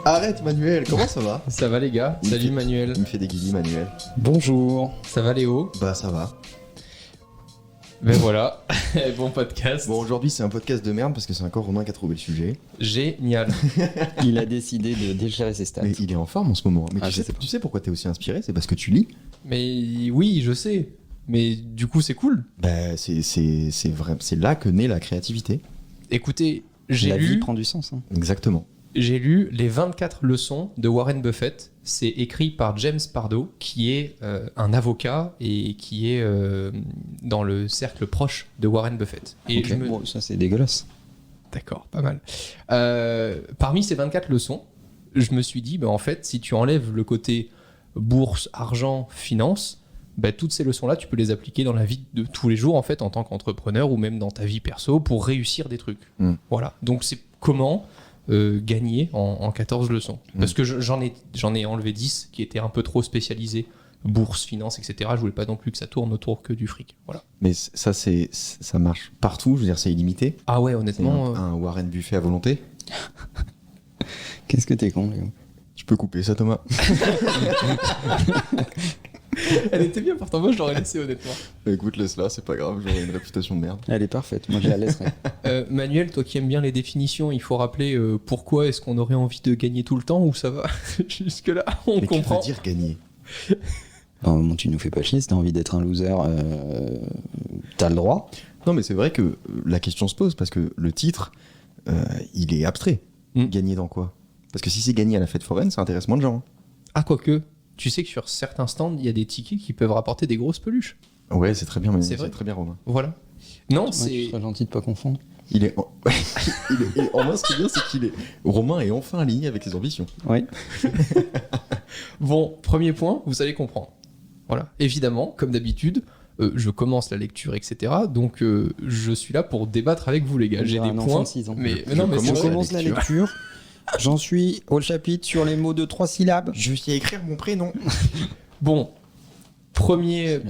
Arrête Manuel, comment ça va? Ça va les gars? Salut Manuel. Il me fait des guillis Manuel. Bonjour. Ça va Léo? Bah ça va. Ben voilà, bon podcast. Bon aujourd'hui c'est un podcast de merde parce que c'est encore Romain qui a trouvé le sujet. Génial. Il a décidé de déchirer ses stats. Mais il est en forme en ce moment. Mais tu sais pourquoi t'es aussi inspiré? C'est parce que tu lis. Mais oui, je sais. Mais du coup c'est cool. Bah c'est vrai, c'est là que naît la créativité. Écoutez, La vie prend du sens. Hein. Exactement. J'ai lu les 24 leçons de Warren Buffett. C'est écrit par James Pardo, qui est un avocat et qui est dans le cercle proche de Warren Buffett. Et Okay. Bon, ça c'est dégueulasse. D'accord, pas mal. Parmi ces 24 leçons, je me suis dit, en fait, si tu enlèves le côté bourse, argent, finance, toutes ces leçons-là, tu peux les appliquer dans la vie de tous les jours, en fait, en tant qu'entrepreneur ou même dans ta vie perso pour réussir des trucs. Voilà. Donc, c'est comment gagner en 14 leçons. Parce que j'en ai enlevé 10 qui étaient un peu trop spécialisés. Bourse, finance, etc. Je voulais pas non plus que ça tourne autour que du fric. Voilà. Mais ça marche partout, je veux dire c'est illimité. Ah ouais, C'est honnêtement. un Warren Buffet à volonté. Qu'est-ce que t'es con, Léo. Tu peux couper ça Thomas. Elle était bien pourtant, moi je l'aurais laissé honnêtement. Écoute laisse-la, c'est pas grave, j'aurai une réputation de merde. Elle est parfaite, moi je la laisserai. Manuel, toi qui aimes bien les définitions, il faut rappeler pourquoi est-ce qu'on aurait envie de gagner tout le temps ou ça va? Jusque-là, on Mais comprend. que veut dire gagner? Non, tu nous fais pas chier, si t'as envie d'être un loser, t'as le droit. Non mais c'est vrai que la question se pose parce que le titre, il est abstrait. Gagner dans quoi? Parce que si c'est gagner à la fête foraine, ça intéresse moins de gens. Ah quoique, tu sais que sur certains stands, il y a des tickets qui peuvent rapporter des grosses peluches. Ouais, c'est très bien, mais C'est vrai. c'est très bien Romain. Voilà. Non, Ouais, c'est... tu serais gentil de pas confondre. Il est en moi ce qui est bien c'est qu'il est Romain est enfin aligné avec ses ambitions. Oui. Bon, premier point, vous allez comprendre. Voilà. Évidemment, comme d'habitude, je commence la lecture, etc. Donc, je suis là pour débattre avec vous, les gars. J'ai des un points. enfant de 6 ans. Mais Je non, mais commence c'est On vrai. commence la lecture. J'en suis au chapitre sur les mots de 3 syllabes. Je sais écrire mon prénom. Bon, première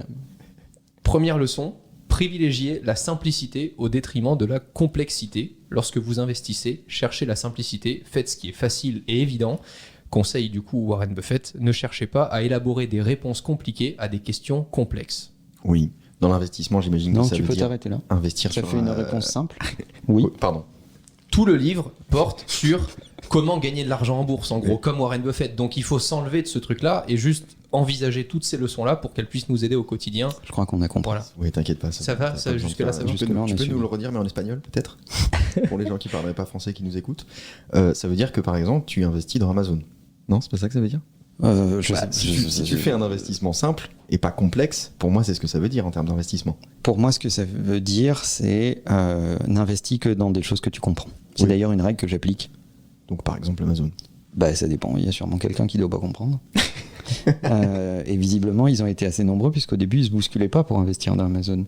leçon, privilégier la simplicité au détriment de la complexité. Lorsque vous investissez, cherchez la simplicité, faites ce qui est facile et évident. Conseil du coup Warren Buffett, ne cherchez pas à élaborer des réponses compliquées à des questions complexes. Oui, dans l'investissement, j'imagine Non, que ça tu veut peux dire t'arrêter là. investir Ça sur fait une réponse simple. Oui. Pardon. Tout le livre porte sur comment gagner de l'argent en bourse, en gros, comme Warren Buffett. Donc il faut s'enlever de ce truc-là et juste envisager toutes ces leçons-là pour qu'elles puissent nous aider au quotidien. Je crois qu'on a compris. Voilà. Oui, t'inquiète pas. Ça va, t'as ça, pas besoin jusque-là, de ça faire- va. Tu peux, Jusque-là, on tu est peux sûr. nous le redire, mais en espagnol, peut-être. Pour les gens qui parleraient pas français qui nous écoutent. Ça veut dire que par exemple, tu investis dans Amazon. Non, c'est pas ça que ça veut dire? Si tu fais un investissement simple et pas complexe, pour moi, c'est ce que ça veut dire en termes d'investissement. Pour moi, ce que ça veut dire, c'est n'investis que dans des choses que tu comprends. C'est Oui. d'ailleurs une règle que j'applique. Donc, par exemple, Amazon. Bah, ça dépend. Il y a sûrement quelqu'un qui doit pas comprendre. Et visiblement, ils ont été assez nombreux puisqu'au début, ils se bousculaient pas pour investir dans Amazon.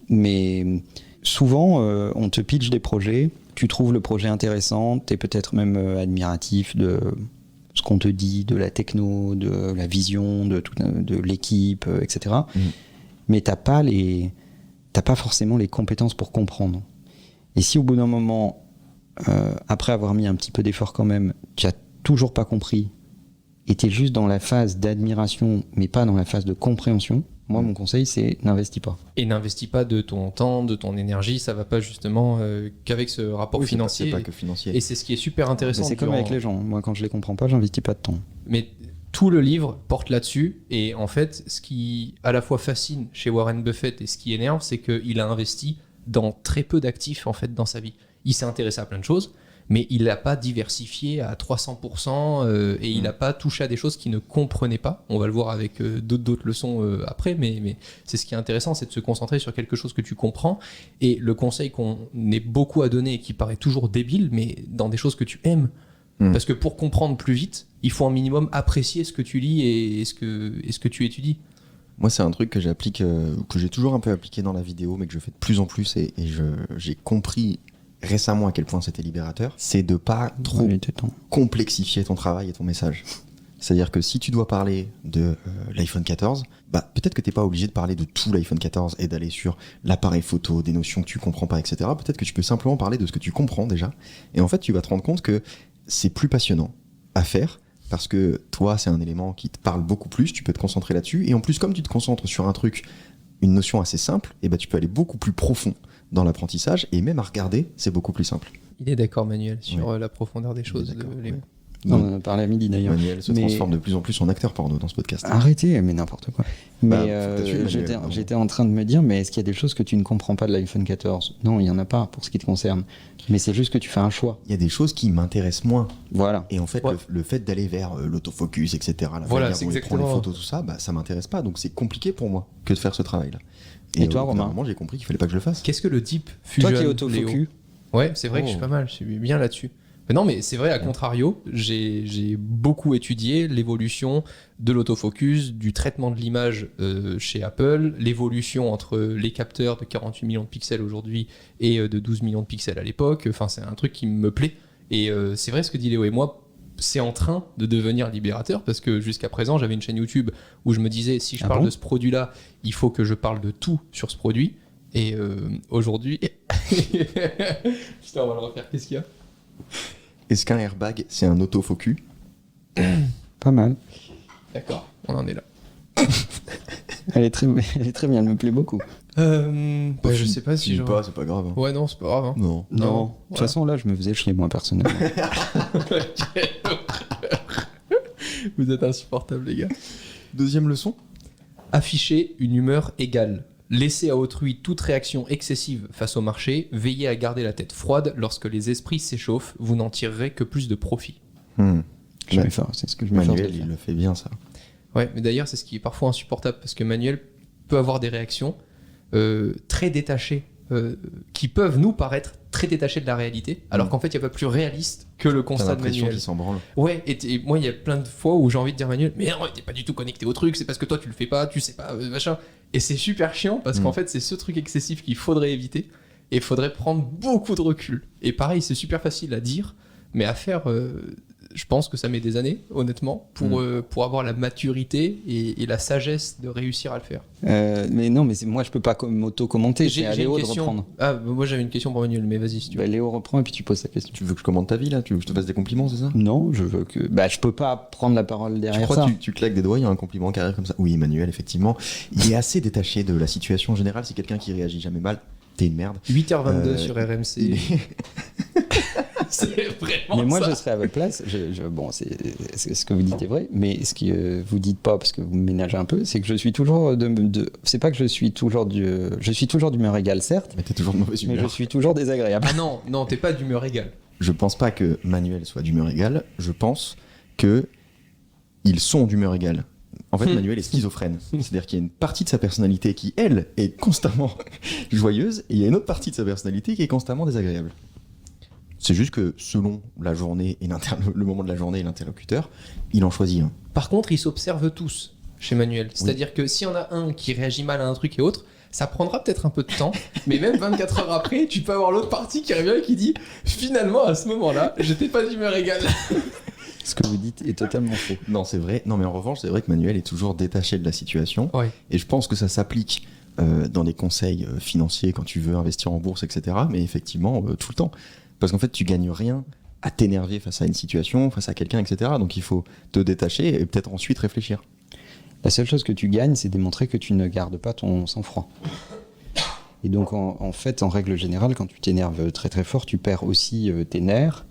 Mais souvent, on te pitch des projets, tu trouves le projet intéressant, tu es peut-être même admiratif de ce qu'on te dit, de la techno, de la vision, de l'équipe, etc. Mais t'as pas forcément les compétences pour comprendre. Et si au bout d'un moment, après avoir mis un petit peu d'effort quand même, tu as toujours pas compris, et t'es juste dans la phase d'admiration, mais pas dans la phase de compréhension, moi mon conseil c'est n'investis pas. Et n'investis pas de ton temps, de ton énergie, ça va pas justement qu'avec ce rapport Oui, financier. C'est pas que financier. Et c'est ce qui est super intéressant. Mais c'est comme avec les gens, moi quand je les comprends pas, j'investis pas de temps. Mais tout le livre porte là-dessus. Et en fait, ce qui à la fois fascine chez Warren Buffett et ce qui énerve, c'est qu'il a investi dans très peu d'actifs en fait dans sa vie. Il s'est intéressé à plein de choses, mais il n'a pas diversifié à 300% et il n'a pas touché à des choses qu'il ne comprenait pas. On va le voir avec d'autres leçons après, mais c'est ce qui est intéressant, c'est de se concentrer sur quelque chose que tu comprends. Et le conseil qu'on est beaucoup à donner et qui paraît toujours débile, mais dans des choses que tu aimes. Parce que pour comprendre plus vite, il faut un minimum apprécier ce que tu lis et ce que tu étudies. Moi, c'est un truc que j'applique, que j'ai toujours un peu appliqué dans la vidéo, mais que je fais de plus en plus et j'ai compris récemment à quel point c'était libérateur. C'est de pas trop complexifier ton travail et ton message. C'est-à-dire que si tu dois parler de l'iPhone 14, bah, peut-être que t'es pas obligé de parler de tout l'iPhone 14 et d'aller sur l'appareil photo, des notions que tu comprends pas, etc. Peut-être que tu peux simplement parler de ce que tu comprends déjà. Et en fait, tu vas te rendre compte que c'est plus passionnant à faire parce que toi, c'est un élément qui te parle beaucoup plus, tu peux te concentrer là-dessus. Et en plus, comme tu te concentres sur un truc, une notion assez simple, et ben tu peux aller beaucoup plus profond dans l'apprentissage et même à regarder, c'est beaucoup plus simple. Il est d'accord, Manuel, sur la profondeur des choses. On en a parlé à midi d'ailleurs. Manuel se transforme de plus en plus en acteur porno dans ce podcast. Arrêtez, mais n'importe quoi. Mais Manuel, j'étais en train de me dire, mais est-ce qu'il y a des choses que tu ne comprends pas de l'iPhone 14 ? Non, il n'y en a pas pour ce qui te concerne. Mais c'est juste que tu fais un choix. Il y a des choses qui m'intéressent moins. Voilà. Et en fait, le fait d'aller vers l'autofocus, etc., la voilà, manière dont il prend les photos, tout ça, bah, ça m'intéresse pas. Donc c'est compliqué pour moi que de faire ce travail-là. Et toi, Romain ? J'ai compris qu'il fallait pas que je le fasse. Qu'est-ce que le Deep Fusion, toi qui es autofocus. Ouais, c'est vrai que je suis pas mal, je suis bien là-dessus. Mais non, mais c'est vrai, à contrario, j'ai beaucoup étudié l'évolution de l'autofocus, du traitement de l'image chez Apple, l'évolution entre les capteurs de 48 millions de pixels aujourd'hui et de 12 millions de pixels à l'époque. Enfin, c'est un truc qui me plaît. Et c'est vrai ce que dit Léo et moi, c'est en train de devenir libérateur parce que jusqu'à présent, j'avais une chaîne YouTube où je me disais, si je parle de ce produit-là, il faut que je parle de tout sur ce produit. Et aujourd'hui... Putain, on va le refaire. Qu'est-ce qu'il y a ? Est-ce qu'un airbag, c'est un autofocus ? Pas mal. D'accord, on en est là. Elle est très bien, elle me plaît beaucoup. Je sais pas si pas, c'est pas grave. Hein. Ouais, non, c'est pas grave. Hein. Non. De toute façon, là, je me faisais chier, moi, personnellement. Vous êtes insupportables, les gars. Deuxième leçon ? Afficher une humeur égale. Laisser à autrui toute réaction excessive face au marché. Veillez à garder la tête froide. Lorsque les esprits s'échauffent, vous n'en tirerez que plus de profit. C'est ce que je me Manuel, il le fait bien, ça. Ouais, mais d'ailleurs, c'est ce qui est parfois insupportable parce que Manuel peut avoir des réactions très détachées qui peuvent nous paraître très détachées de la réalité, alors qu'en fait, il n'y a pas plus réaliste que le constat de Manuel. Qu'il s'en branle. Ouais, et moi, il y a plein de fois où j'ai envie de dire Manuel, mais non, t'es pas du tout connecté au truc, c'est parce que toi, tu le fais pas, tu sais pas, machin. Et c'est super chiant parce qu'en fait, c'est ce truc excessif qu'il faudrait éviter et il faudrait prendre beaucoup de recul. Et pareil, c'est super facile à dire, mais à faire, je pense que ça met des années, honnêtement, pour avoir la maturité et la sagesse de réussir à le faire. Mais non, mais moi, je peux pas m'auto-commenter, c'est à Léo de reprendre. Ah, moi j'avais une question pour Manuel, mais vas-y si tu veux. Léo reprend et puis tu poses ta question. Tu veux que je commente ta vie, là ? Tu veux que je te fasse des compliments, c'est ça ? Non, je veux que... je peux pas prendre la parole derrière je crois ça. Que tu claques des doigts, il y a un compliment qui arrive comme ça. Oui, Emmanuel, effectivement. Il est assez détaché de la situation en général. C'est quelqu'un qui réagit jamais mal. T'es une merde. 8h22 sur RMC. C'est vraiment mais moi, ça. je serais à votre place. Bon, ce que vous dites est vrai, mais ce que vous dites pas, parce que vous me ménagez un peu, c'est que je suis toujours c'est pas que je suis toujours d'humeur égale, certes. Mais t'es toujours de mauvaise humeur. Mais je suis toujours désagréable. Ah non, t'es pas d'humeur égale. Je pense pas que Manuel soit d'humeur égale. Je pense que ils sont d'humeur égale. En fait, Manuel est schizophrène. C'est-à-dire qu'il y a une partie de sa personnalité qui, elle, est constamment joyeuse, et il y a une autre partie de sa personnalité qui est constamment désagréable. C'est juste que selon la journée et le moment de la journée et l'interlocuteur, il en choisit un. Par contre, ils s'observent tous chez Manuel. C'est-à-dire que s'il y en a un qui réagit mal à un truc et autre, ça prendra peut-être un peu de temps, mais même 24 heures après, tu peux avoir l'autre partie qui revient et qui dit « Finalement, à ce moment-là, j'étais pas d'humeur égale. » Ce que vous dites est totalement faux. Non, c'est vrai. Non, mais en revanche, c'est vrai que Manuel est toujours détaché de la situation. Ouais. Et je pense que ça s'applique dans les conseils financiers quand tu veux investir en bourse, etc. Mais effectivement, tout le temps. Parce qu'en fait, tu gagnes rien à t'énerver face à une situation, face à quelqu'un, etc. Donc il faut te détacher et peut-être ensuite réfléchir. La seule chose que tu gagnes, c'est démontrer que tu ne gardes pas ton sang-froid. Et donc, en fait, en règle générale, quand tu t'énerves très très fort, tu perds aussi tes nerfs.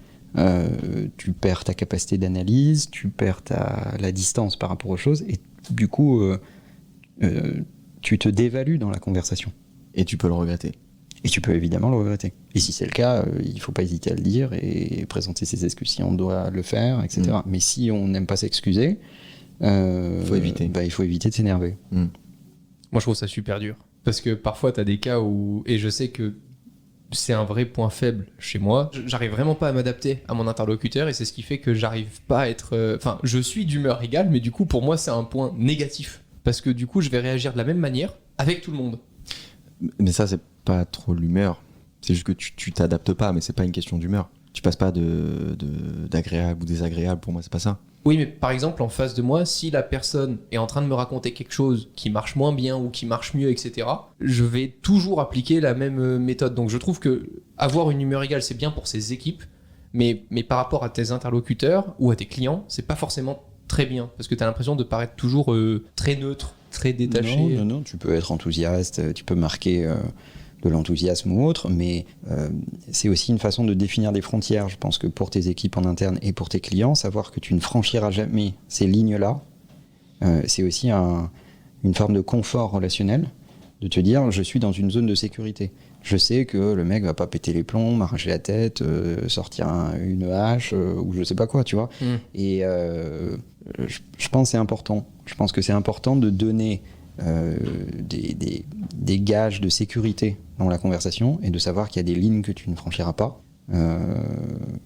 Tu perds ta capacité d'analyse, tu perds la distance par rapport aux choses, et du coup, tu te dévalues dans la conversation. Et tu peux le regretter. Et tu peux évidemment le regretter. Et si c'est le cas, il ne faut pas hésiter à le dire et présenter ses excuses si on doit le faire, etc. Mais si on n'aime pas s'excuser, faut éviter. Il faut éviter de s'énerver. Moi, je trouve ça super dur. Parce que parfois, tu as des cas où... Et je sais que c'est un vrai point faible chez moi. J'arrive vraiment pas à m'adapter à mon interlocuteur et c'est ce qui fait que j'arrive pas à être... Enfin, je suis d'humeur égale, mais du coup, pour moi, c'est un point négatif. Parce que du coup, je vais réagir de la même manière avec tout le monde. Mais ça, c'est pas trop l'humeur. C'est juste que tu t'adaptes pas, mais c'est pas une question d'humeur. Tu passes pas d'agréable ou désagréable, pour moi, c'est pas ça. Oui, mais par exemple, en face de moi, si la personne est en train de me raconter quelque chose qui marche moins bien ou qui marche mieux, etc., je vais toujours appliquer la même méthode. Donc je trouve que avoir une humeur égale, c'est bien pour ses équipes, Mais par rapport à tes interlocuteurs ou à tes clients, c'est pas forcément très bien, parce que tu as l'impression de paraître toujours très neutre, très détaché. Non, tu peux être enthousiaste, tu peux marquer de l'enthousiasme ou autre, mais c'est aussi une façon de définir des frontières. Je pense que pour tes équipes en interne et pour tes clients, savoir que tu ne franchiras jamais ces lignes-là, c'est aussi une forme de confort relationnel, de te dire je suis dans une zone de sécurité. Je sais que le mec va pas péter les plombs, m'arracher la tête, sortir une hache ou je sais pas quoi, tu vois. Et je pense que c'est important. Je pense que c'est important de donner des gages de sécurité dans la conversation et de savoir qu'il y a des lignes que tu ne franchiras pas.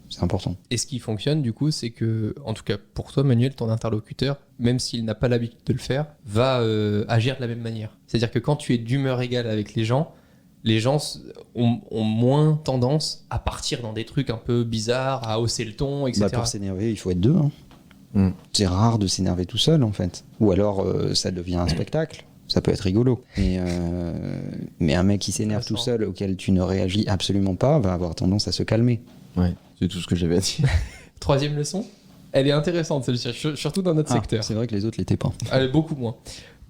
C'est important. Et ce qui fonctionne du coup, c'est que, en tout cas pour toi Manuel, ton interlocuteur, même s'il n'a pas l'habitude de le faire, va agir de la même manière. C'est-à-dire que quand tu es d'humeur égale avec les gens ont moins tendance à partir dans des trucs un peu bizarres, à hausser le ton, etc. Pour s'énerver, il faut être deux. C'est rare de s'énerver tout seul en fait. Ou alors ça devient un spectacle. Ça peut être rigolo. Mais un mec qui s'énerve tout seul, auquel tu ne réagis absolument pas, va avoir tendance à se calmer. Ouais, c'est tout ce que j'avais à dire. Troisième leçon, elle est intéressante celle-ci, surtout dans notre secteur. C'est vrai que les autres l'étaient pas. Elle est beaucoup moins.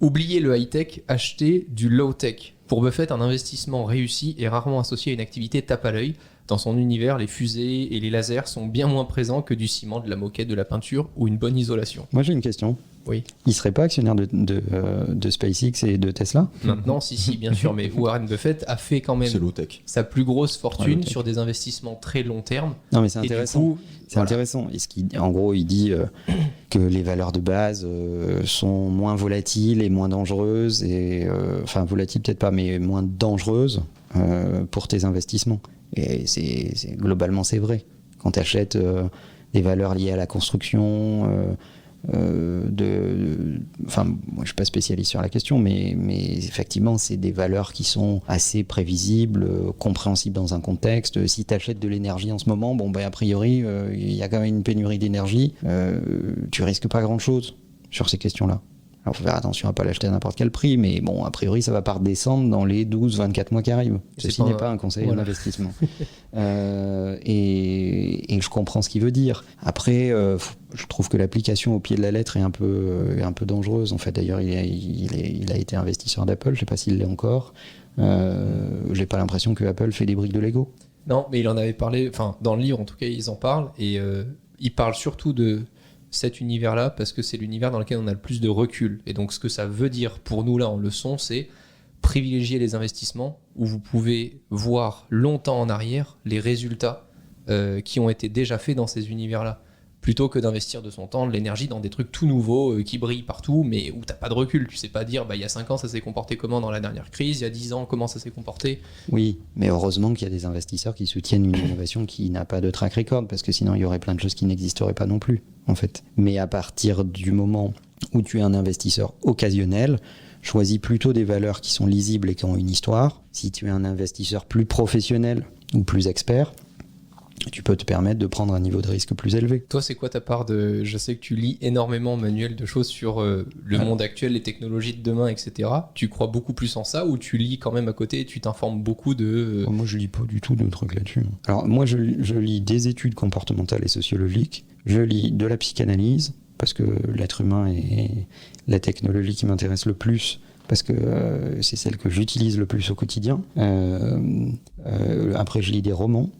Oubliez le high-tech, achetez du low-tech. Pour Buffett, un investissement réussi est rarement associé à une activité tape à l'œil. Dans son univers, les fusées et les lasers sont bien moins présents que du ciment, de la moquette, de la peinture ou une bonne isolation. Moi j'ai une question. Oui. Il serait pas actionnaire de SpaceX et de Tesla ? Maintenant, si, bien sûr, mais Warren Buffett a fait quand même sa plus grosse fortune sur des investissements très long terme. Non, mais c'est intéressant. Du coup, intéressant. Et en gros, il dit que les valeurs de base sont moins volatiles et moins dangereuses, enfin volatiles peut-être pas, mais moins dangereuses pour tes investissements. Et globalement, c'est vrai. Quand tu achètes des valeurs liées à la construction, enfin, moi je suis pas spécialiste sur la question, mais effectivement, c'est des valeurs qui sont assez prévisibles, compréhensibles dans un contexte. Si tu achètes de l'énergie en ce moment, a priori, il y a quand même une pénurie d'énergie, tu risques pas grand-chose sur ces questions-là. Alors, il faut faire attention à ne pas l'acheter à n'importe quel prix, mais bon, a priori, ça ne va pas redescendre dans les 12-24 mois qui arrivent. Ceci n'est pas un conseil d'investissement. Et je comprends ce qu'il veut dire. Après, je trouve que l'application au pied de la lettre est un peu dangereuse. En fait, d'ailleurs, il a été investisseur d'Apple. Je ne sais pas s'il l'est encore. Je n'ai pas l'impression que Apple fait des briques de Lego. Non, mais il en avait parlé, enfin, dans le livre, en tout cas, ils en parlent. Et ils parlent surtout de cet univers-là parce que c'est l'univers dans lequel on a le plus de recul. Et donc ce que ça veut dire pour nous là en leçon, c'est privilégier les investissements où vous pouvez voir longtemps en arrière les résultats qui ont été déjà faits dans ces univers-là, plutôt que d'investir de son temps, de l'énergie dans des trucs tout nouveaux qui brillent partout, mais où t'as pas de recul. Tu sais pas dire, il y a 5 ans ça s'est comporté comment dans la dernière crise, il y a 10 ans comment ça s'est comporté. Oui, mais heureusement qu'il y a des investisseurs qui soutiennent une innovation qui n'a pas de track record, parce que sinon il y aurait plein de choses qui n'existeraient pas non plus, en fait. Mais à partir du moment où tu es un investisseur occasionnel, choisis plutôt des valeurs qui sont lisibles et qui ont une histoire. Si tu es un investisseur plus professionnel ou plus expert, tu peux te permettre de prendre un niveau de risque plus élevé. Toi, c'est quoi ta part de... Je sais que tu lis énormément, Manuel, de choses sur le monde actuel, les technologies de demain, etc. Tu crois beaucoup plus en ça ou tu lis quand même à côté et tu t'informes beaucoup de... Moi, je lis pas du tout de trucs là-dessus. Alors, moi, je lis des études comportementales et sociologiques. Je lis de la psychanalyse, parce que l'être humain est la technologie qui m'intéresse le plus, parce que c'est celle que j'utilise le plus au quotidien. Après, je lis des romans.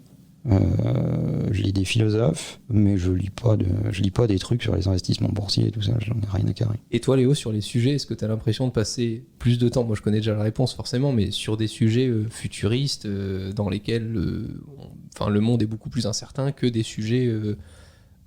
Je lis des philosophes, mais je lis pas des trucs sur les investissements boursiers et tout ça, j'en ai rien à carrer. Et toi Léo, sur les sujets, est-ce que tu as l'impression de passer plus de temps, moi je connais déjà la réponse forcément, mais sur des sujets futuristes dans lesquels le monde est beaucoup plus incertain que des sujets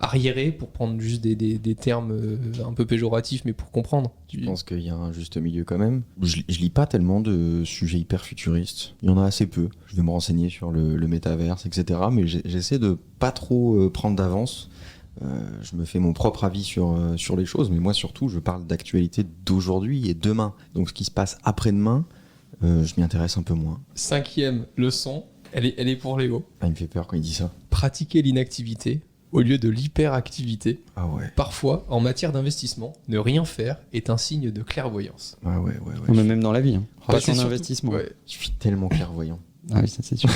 arriérés, pour prendre juste des termes un peu péjoratifs, mais pour comprendre. Je pense qu'il y a un juste milieu quand même. Je lis pas tellement de sujets hyper futuristes. Il y en a assez peu. Je vais me renseigner sur le métaverse, etc. Mais j'essaie de pas trop prendre d'avance. Je me fais mon propre avis sur les choses, mais moi surtout, je parle d'actualité d'aujourd'hui et demain. Donc ce qui se passe après-demain, je m'y intéresse un peu moins. 5e leçon, elle est pour Léo. Ah, il me fait peur quand il dit ça. Pratiquer l'inactivité au lieu de l'hyperactivité. Ah ouais. Parfois, en matière d'investissement, ne rien faire est un signe de clairvoyance. Ah ouais. Mais même dans la vie, pas qu'en surtout, investissement. Ouais. Je suis tellement clairvoyant. Ah oui, ça c'est sûr.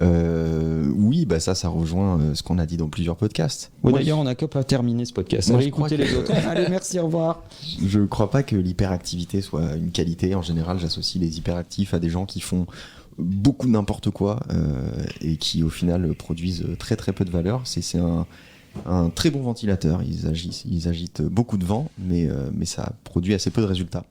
Oui, bah ça rejoint ce qu'on a dit dans plusieurs podcasts. Ouais, d'ailleurs, on n'a qu'à pas terminer ce podcast. Moi, Allez écouter les autres. Allez, merci, au revoir. Je crois pas que l'hyperactivité soit une qualité. En général, j'associe les hyperactifs à des gens qui font beaucoup n'importe quoi et qui au final produisent très très peu de valeur. C'est un très bon ventilateur. Ils agitent beaucoup de vent, mais ça produit assez peu de résultats.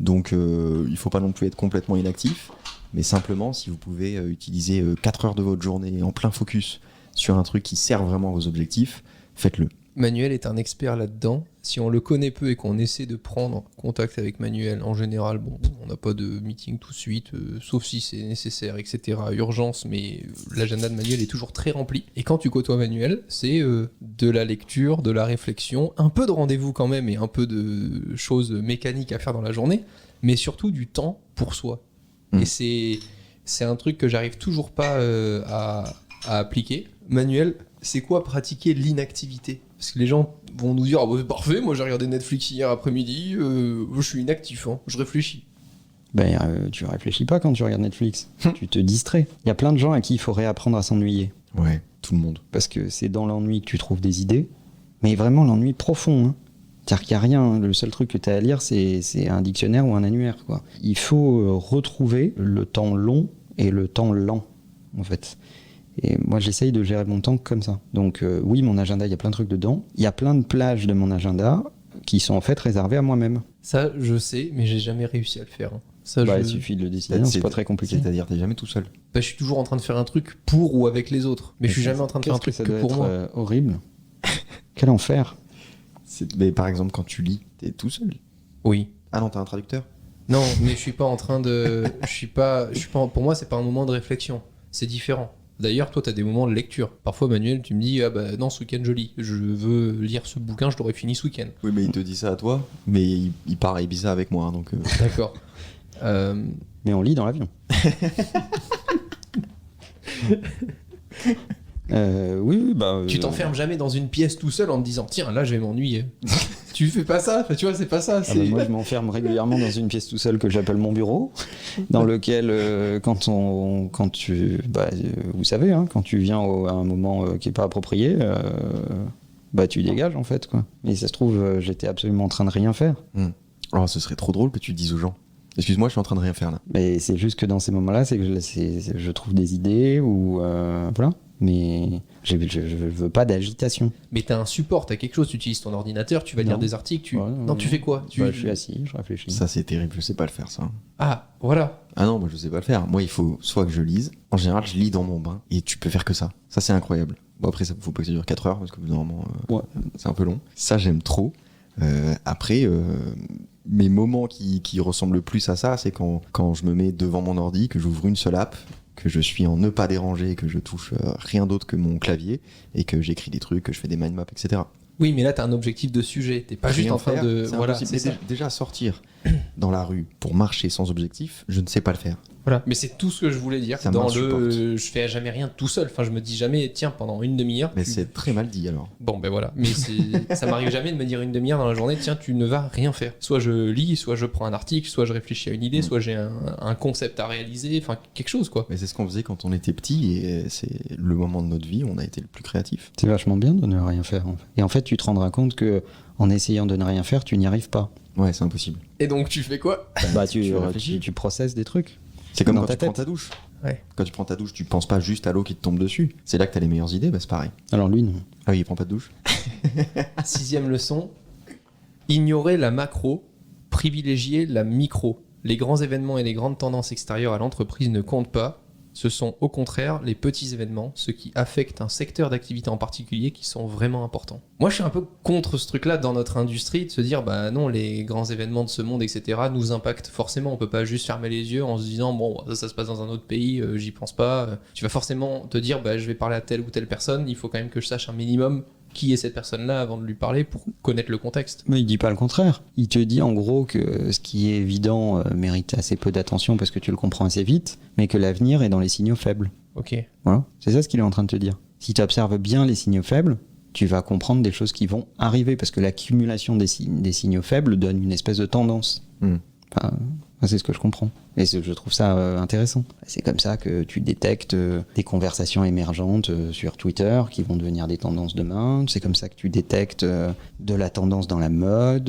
Donc il faut pas non plus être complètement inactif, mais simplement si vous pouvez utiliser 4 heures de votre journée en plein focus sur un truc qui sert vraiment à vos objectifs, faites-le. Manuel est un expert là-dedans. Si on le connaît peu et qu'on essaie de prendre contact avec Manuel, en général, bon, on n'a pas de meeting tout de suite, sauf si c'est nécessaire, etc., urgence, mais l'agenda de Manuel est toujours très rempli. Et quand tu côtoies Manuel, c'est de la lecture, de la réflexion, un peu de rendez-vous quand même et un peu de choses mécaniques à faire dans la journée, mais surtout du temps pour soi. Et c'est un truc que j'arrive toujours pas à appliquer. Manuel, c'est quoi pratiquer l'inactivité? Parce que les gens vont nous dire « Ah bah c'est parfait, moi j'ai regardé Netflix hier après-midi, je suis inactif, hein, je réfléchis. » Tu réfléchis pas quand tu regardes Netflix. Tu te distrais. Il y a plein de gens à qui il faut réapprendre à s'ennuyer. Ouais, tout le monde. Parce que c'est dans l'ennui que tu trouves des idées, mais vraiment l'ennui profond. Hein. C'est-à-dire qu'il n'y a rien. Hein. Le seul truc que tu as à lire, c'est un dictionnaire ou un annuaire. Quoi. Il faut retrouver le temps long et le temps lent, en fait. Et moi, j'essaye de gérer mon temps comme ça. Donc oui, mon agenda, il y a plein de trucs dedans. Il y a plein de plages de mon agenda qui sont en fait réservées à moi-même. Ça, je sais, mais j'ai jamais réussi à le faire. Hein. Ça, Il suffit de le décider, c'est pas très compliqué. C'est-à-dire, t'es jamais tout seul. Je suis toujours en train de faire un truc pour ou avec les autres. Mais je suis jamais en train de faire un truc que pour moi. Horrible. Quel enfer. Mais par exemple, quand tu lis, t'es tout seul. Oui. Ah non, t'as un traducteur? Non, mais je suis pas en train de... Pour moi, c'est pas un moment de réflexion. C'est différent. D'ailleurs, toi, tu as des moments de lecture. Parfois, Manuel, tu me dis « Ah bah non, ce week-end, je lis. Je veux lire ce bouquin, je l'aurais fini ce week-end. » Oui, mais il te dit ça à toi, mais il part à Ibiza avec moi, hein, donc... D'accord. Mais on lit dans l'avion. Oui, Tu t'enfermes jamais dans une pièce tout seul en te disant « Tiens, là, je vais m'ennuyer. » Tu fais pas ça, tu vois, c'est pas ça. Moi, je m'enferme régulièrement dans une pièce tout seul que j'appelle mon bureau, dans lequel, vous savez, hein, quand tu viens à un moment qui est pas approprié, tu dégages en fait, quoi. Et ça se trouve, j'étais absolument en train de rien faire. Oh, ce serait trop drôle que tu dises aux gens. Excuse-moi, je suis en train de rien faire là. Mais c'est juste que dans ces moments-là, c'est que je trouve des idées ou voilà. Mais je veux pas d'agitation. Mais t'as un support, t'as quelque chose, tu utilises ton ordinateur, tu vas lire des articles, tu fais quoi? Je suis assis, je réfléchis. Ça c'est terrible, je sais pas le faire ça. Ah, voilà. Ah non, moi je sais pas le faire. Moi il faut soit que je lise, en général je lis dans mon bain, et tu peux faire que ça. Ça c'est incroyable. Bon après, ça faut pas que ça dure 4 heures, parce que normalement c'est un peu long. Ça j'aime trop. Après, mes moments qui ressemblent le plus à ça, c'est quand je me mets devant mon ordi, que j'ouvre une seule app, que je suis en ne pas déranger, que je touche rien d'autre que mon clavier, et que j'écris des trucs, que je fais des mind maps, etc. Oui, mais là, t'as un objectif de sujet. T'es pas juste en train de... Voilà, c'est déjà sortir dans la rue pour marcher sans objectif, je ne sais pas le faire. Voilà. Mais c'est tout ce que je voulais dire. Je fais jamais rien tout seul. Enfin, je me dis jamais, tiens, pendant une demi-heure. Mais c'est très mal dit alors. Bon, ben voilà. Mais ça m'arrive jamais de me dire une demi-heure dans la journée, tiens, tu ne vas rien faire. Soit je lis, soit je prends un article, soit je réfléchis à une idée, soit j'ai un concept à réaliser, enfin quelque chose quoi. Mais c'est ce qu'on faisait quand on était petit et c'est le moment de notre vie où on a été le plus créatif. C'est vachement bien de ne rien faire. En fait. Et en fait, tu te rendras compte que en essayant de ne rien faire, tu n'y arrives pas. Ouais, c'est impossible. Et donc tu fais quoi? Tu processes des trucs. C'est comme quand tu prends ta douche. Ouais. Quand tu prends ta douche, tu penses pas juste à l'eau qui te tombe dessus. C'est là que t'as les meilleures idées, c'est pareil. Alors lui, non. Ah oui, il prend pas de douche. 6e leçon, ignorer la macro, privilégier la micro. Les grands événements et les grandes tendances extérieures à l'entreprise ne comptent pas. Ce sont au contraire les petits événements, ceux qui affectent un secteur d'activité en particulier, qui sont vraiment importants. Moi, je suis un peu contre ce truc-là dans notre industrie, de se dire, bah non, les grands événements de ce monde, etc., nous impactent forcément. On peut pas juste fermer les yeux en se disant, bon, ça se passe dans un autre pays, j'y pense pas. Tu vas forcément te dire, bah je vais parler à telle ou telle personne, il faut quand même que je sache un minimum qui est cette personne-là avant de lui parler pour connaître le contexte. Mais il dit pas le contraire. Il te dit en gros que ce qui est évident mérite assez peu d'attention parce que tu le comprends assez vite, mais que l'avenir est dans les signaux faibles. Ok. Voilà, c'est ça ce qu'il est en train de te dire. Si tu observes bien les signaux faibles, tu vas comprendre des choses qui vont arriver parce que l'accumulation des signaux faibles donne une espèce de tendance. Enfin, C'est ce que je comprends. Et je trouve ça intéressant. C'est comme ça que tu détectes des conversations émergentes sur Twitter qui vont devenir des tendances demain. C'est comme ça que tu détectes de la tendance dans la mode,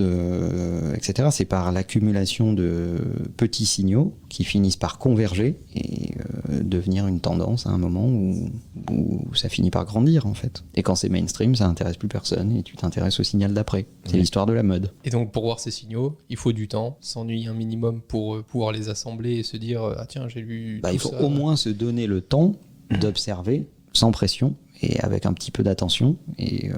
etc. C'est par l'accumulation de petits signaux qui finissent par converger et devenir une tendance à un moment où ça finit par grandir, en fait. Et quand c'est mainstream, ça intéresse plus personne et tu t'intéresses au signal d'après. C'est l'histoire de la mode. Et donc, pour voir ces signaux, il faut du temps, s'ennuyer un minimum pour pouvoir les assembler et se dire ah tiens, j'ai lu tout il faut ça. au moins se donner le temps d'observer sans pression et avec un petit peu d'attention et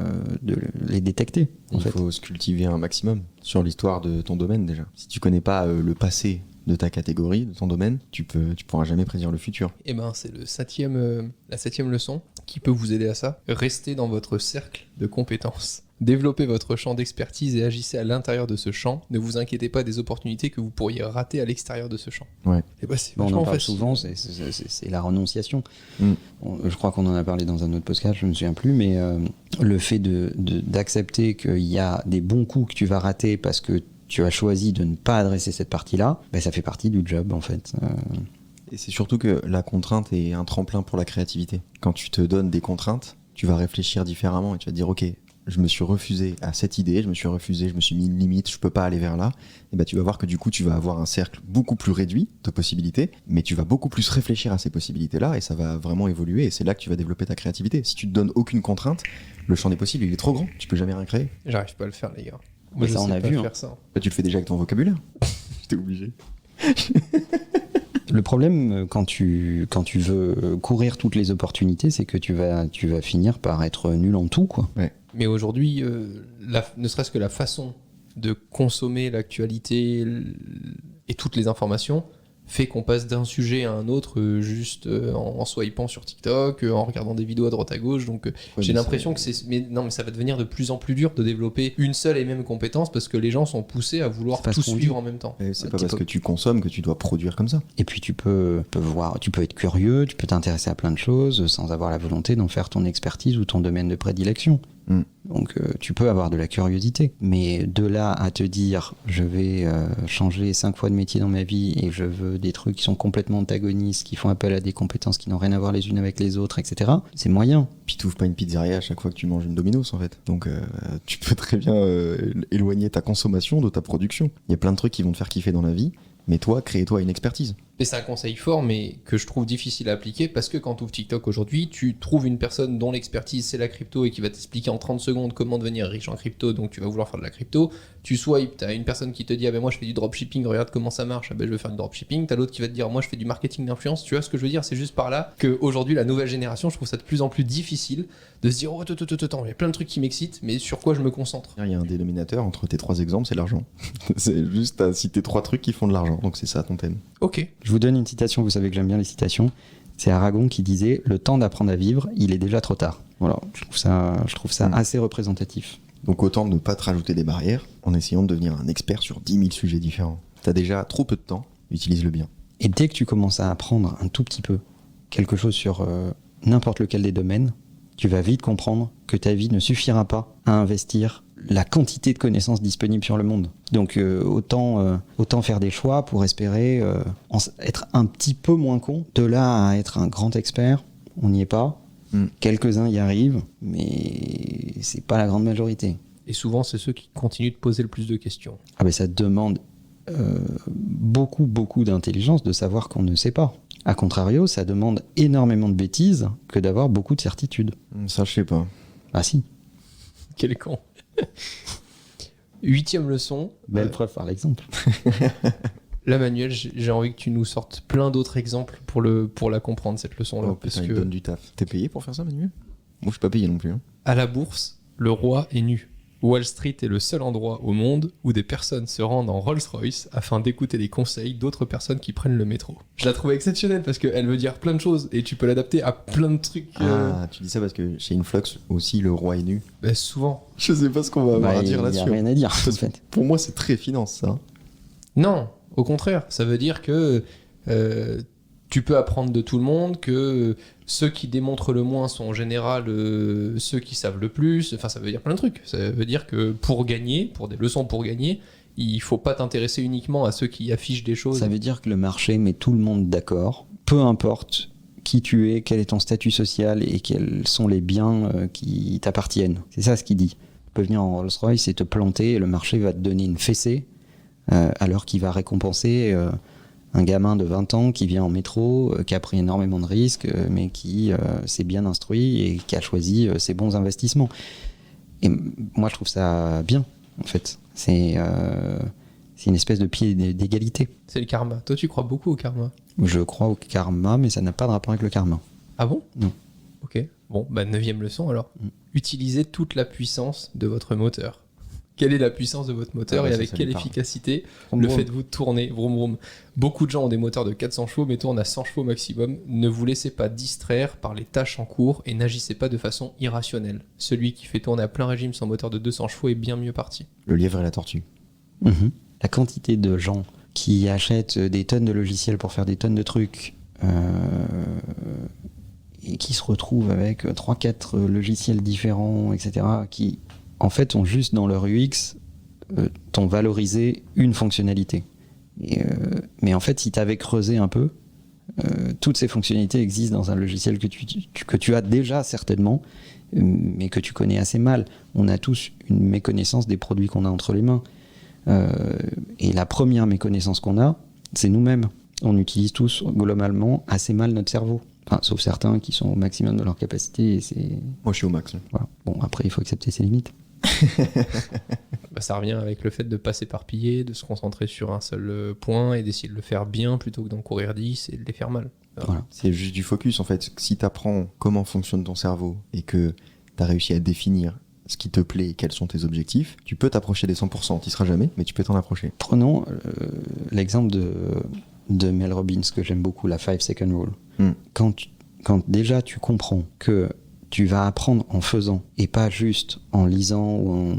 de les détecter. Il faut se cultiver un maximum sur l'histoire de ton domaine déjà. Si tu connais pas le passé de ta catégorie, de ton domaine, tu pourras jamais prédire le futur. Et ben c'est la septième leçon qui peut vous aider à ça. Restez dans votre cercle de compétences. Développez votre champ d'expertise et agissez à l'intérieur de ce champ. Ne vous inquiétez pas des opportunités que vous pourriez rater à l'extérieur de ce champ. Ouais. Et ben, c'est on en parle facile. souvent, c'est la renonciation. Je crois qu'on en a parlé dans un autre podcast, je ne me souviens plus, mais le fait d'accepter qu'il y a des bons coups que tu vas rater parce que tu as choisi de ne pas adresser cette partie-là, ça fait partie du job en fait. Et c'est surtout que la contrainte est un tremplin pour la créativité. Quand tu te donnes des contraintes, tu vas réfléchir différemment et tu vas te dire ok, je me suis refusé à cette idée, je me suis mis une limite, je peux pas aller vers là, et tu vas voir que du coup tu vas avoir un cercle beaucoup plus réduit de possibilités, mais tu vas beaucoup plus réfléchir à ces possibilités-là et ça va vraiment évoluer et c'est là que tu vas développer ta créativité. Si tu te donnes aucune contrainte, le champ des possibles il est trop grand, tu peux jamais rien créer. J'arrive pas à le faire les gars. Moi, ça on a vu. Ça. Tu le fais déjà avec ton vocabulaire. J'étais obligé. Le problème quand tu veux courir toutes les opportunités, c'est que tu vas finir par être nul en tout, quoi. Ouais. Mais aujourd'hui, ne serait-ce que la façon de consommer l'actualité et toutes les informations fait qu'on passe d'un sujet à un autre juste en swipant sur TikTok, en regardant des vidéos à droite à gauche. Donc j'ai l'impression que mais ça va devenir de plus en plus dur de développer une seule et même compétence parce que les gens sont poussés à vouloir tout suivre en même temps. Et c'est pas parce que tu consommes que tu dois produire comme ça. Et puis tu peux être curieux, tu peux t'intéresser à plein de choses sans avoir la volonté d'en faire ton expertise ou ton domaine de prédilection. Donc tu peux avoir de la curiosité, mais de là à te dire je vais changer 5 fois de métier dans ma vie et je veux des trucs qui sont complètement antagonistes, qui font appel à des compétences qui n'ont rien à voir les unes avec les autres, etc. C'est moyen. Puis tu ouvres pas une pizzeria à chaque fois que tu manges une Domino's en fait. Donc tu peux très bien éloigner ta consommation de ta production. Il y a plein de trucs qui vont te faire kiffer dans la vie, mais toi, crée-toi une expertise. Et c'est un conseil fort, mais que je trouve difficile à appliquer parce que quand tu ouvres TikTok aujourd'hui, tu trouves une personne dont l'expertise c'est la crypto et qui va t'expliquer en 30 secondes comment devenir riche en crypto, donc tu vas vouloir faire de la crypto. Tu swipes, t'as une personne qui te dit ah ben moi je fais du dropshipping, regarde comment ça marche, ah ben je vais faire du dropshipping. T'as l'autre qui va te dire moi je fais du marketing d'influence. Tu vois ce que je veux dire? C'est juste par là qu'aujourd'hui la nouvelle génération, je trouve ça de plus en plus difficile de se dire oh attends, il y a plein de trucs qui m'excitent, mais sur quoi je me concentre? Il y a un dénominateur entre tes 3 exemples, c'est l'argent. C'est juste à citer 3 trucs qui font de l'argent, donc c'est ça ton thème. Ok. Je vous donne une citation, vous savez que j'aime bien les citations. C'est Aragon qui disait « Le temps d'apprendre à vivre, il est déjà trop tard ». Voilà, je trouve ça assez représentatif. Donc autant ne pas te rajouter des barrières en essayant de devenir un expert sur 10 000 sujets différents. T'as déjà trop peu de temps, utilise-le bien. Et dès que tu commences à apprendre un tout petit peu quelque chose sur n'importe lequel des domaines, tu vas vite comprendre que ta vie ne suffira pas à investir la quantité de connaissances disponibles sur le monde. Donc autant faire des choix pour espérer être un petit peu moins con. De là à être un grand expert, on n'y est pas. Quelques-uns y arrivent, mais c'est pas la grande majorité. Et souvent, c'est ceux qui continuent de poser le plus de questions. Ah ben ça demande beaucoup d'intelligence de savoir qu'on ne sait pas. A contrario, ça demande énormément de bêtises que d'avoir beaucoup de certitudes. Ça, je sais pas. Ah si. Quel con. 8e leçon. Belle preuve par l'exemple. Là, Manuel, j'ai envie que tu nous sortes plein d'autres exemples pour la comprendre, cette leçon-là. Oh, parce que donne du taf. T'es payé pour faire ça, Manuel? Moi, je suis pas payé non plus. Hein. À la bourse, le roi est nu. Wall Street est le seul endroit au monde où des personnes se rendent en Rolls-Royce afin d'écouter les conseils d'autres personnes qui prennent le métro. Je la trouve exceptionnelle parce qu'elle veut dire plein de choses et tu peux l'adapter à plein de trucs. Ah, tu dis ça parce que chez Influx aussi, le roi est nu. Ben, souvent. Je sais pas ce qu'on va avoir à dire là-dessus. Il n'y a rien à dire, en fait. Pour moi, c'est très finance, ça. Non, au contraire. Ça veut dire que tu peux apprendre de tout le monde, que ceux qui démontrent le moins sont en général ceux qui savent le plus. Enfin, ça veut dire plein de trucs. Ça veut dire que pour gagner, pour des leçons pour gagner, il faut pas t'intéresser uniquement à ceux qui affichent des choses. Ça veut dire que le marché met tout le monde d'accord, peu importe qui tu es, quel est ton statut social et quels sont les biens qui t'appartiennent. C'est ça ce qu'il dit. Tu peux venir en Rolls-Royce et te planter et le marché va te donner une fessée alors qu'il va récompenser un gamin de 20 ans qui vient en métro, qui a pris énormément de risques, mais qui s'est bien instruit et qui a choisi ses bons investissements. Et moi, je trouve ça bien, en fait. C'est une espèce de pied d'égalité. C'est le karma. Toi, tu crois beaucoup au karma? Je crois au karma, mais ça n'a pas de rapport avec le karma. Ah bon? Non. Ok. Bon, 9e leçon alors. Utilisez toute la puissance de votre moteur. Quelle est la puissance de votre moteur et avec quelle efficacité le faites-vous tourner? Vroom vroom. Beaucoup de gens ont des moteurs de 400 chevaux mais tournent à 100 chevaux maximum. Ne vous laissez pas distraire par les tâches en cours et n'agissez pas de façon irrationnelle. Celui qui fait tourner à plein régime son moteur de 200 chevaux est bien mieux parti. Le lièvre et la tortue. La quantité de gens qui achètent des tonnes de logiciels pour faire des tonnes de trucs et qui se retrouvent avec 3-4 logiciels différents, etc., qui en fait ont juste dans leur UX t'ont valorisé une fonctionnalité. Mais en fait, si tu avais creusé un peu, toutes ces fonctionnalités existent dans un logiciel que tu as déjà certainement, mais que tu connais assez mal. On a tous une méconnaissance des produits qu'on a entre les mains. Et la première méconnaissance qu'on a, c'est nous-mêmes. On utilise tous globalement assez mal notre cerveau. Enfin, sauf certains qui sont au maximum de leur capacité. Et c'est... Moi, je suis au max. Voilà. Bon, après, il faut accepter ses limites. Ça revient avec le fait de pas s'éparpiller, de se concentrer sur un seul point et d'essayer de le faire bien plutôt que d'en courir 10 et de les faire mal. Voilà. C'est juste du focus en fait. Si tu apprends comment fonctionne ton cerveau et que tu as réussi à définir ce qui te plaît et quels sont tes objectifs, tu peux t'approcher des 100%. Tu n'y seras jamais, mais tu peux t'en approcher. Prenons l'exemple de Mel Robbins que j'aime beaucoup, la 5 second rule. Quand déjà tu comprends que tu vas apprendre en faisant et pas juste en lisant ou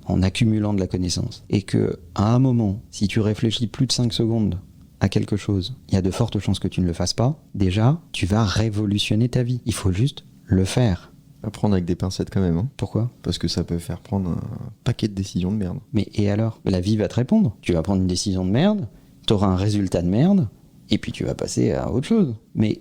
en accumulant de la connaissance. Et que à un moment, si tu réfléchis plus de 5 secondes à quelque chose, il y a de fortes chances que tu ne le fasses pas. Déjà, tu vas révolutionner ta vie. Il faut juste le faire. Apprendre avec des pincettes quand même. Hein. Pourquoi ? Parce que ça peut faire prendre un paquet de décisions de merde. Mais et alors ? La vie va te répondre. Tu vas prendre une décision de merde, tu auras un résultat de merde, et puis tu vas passer à autre chose. Mais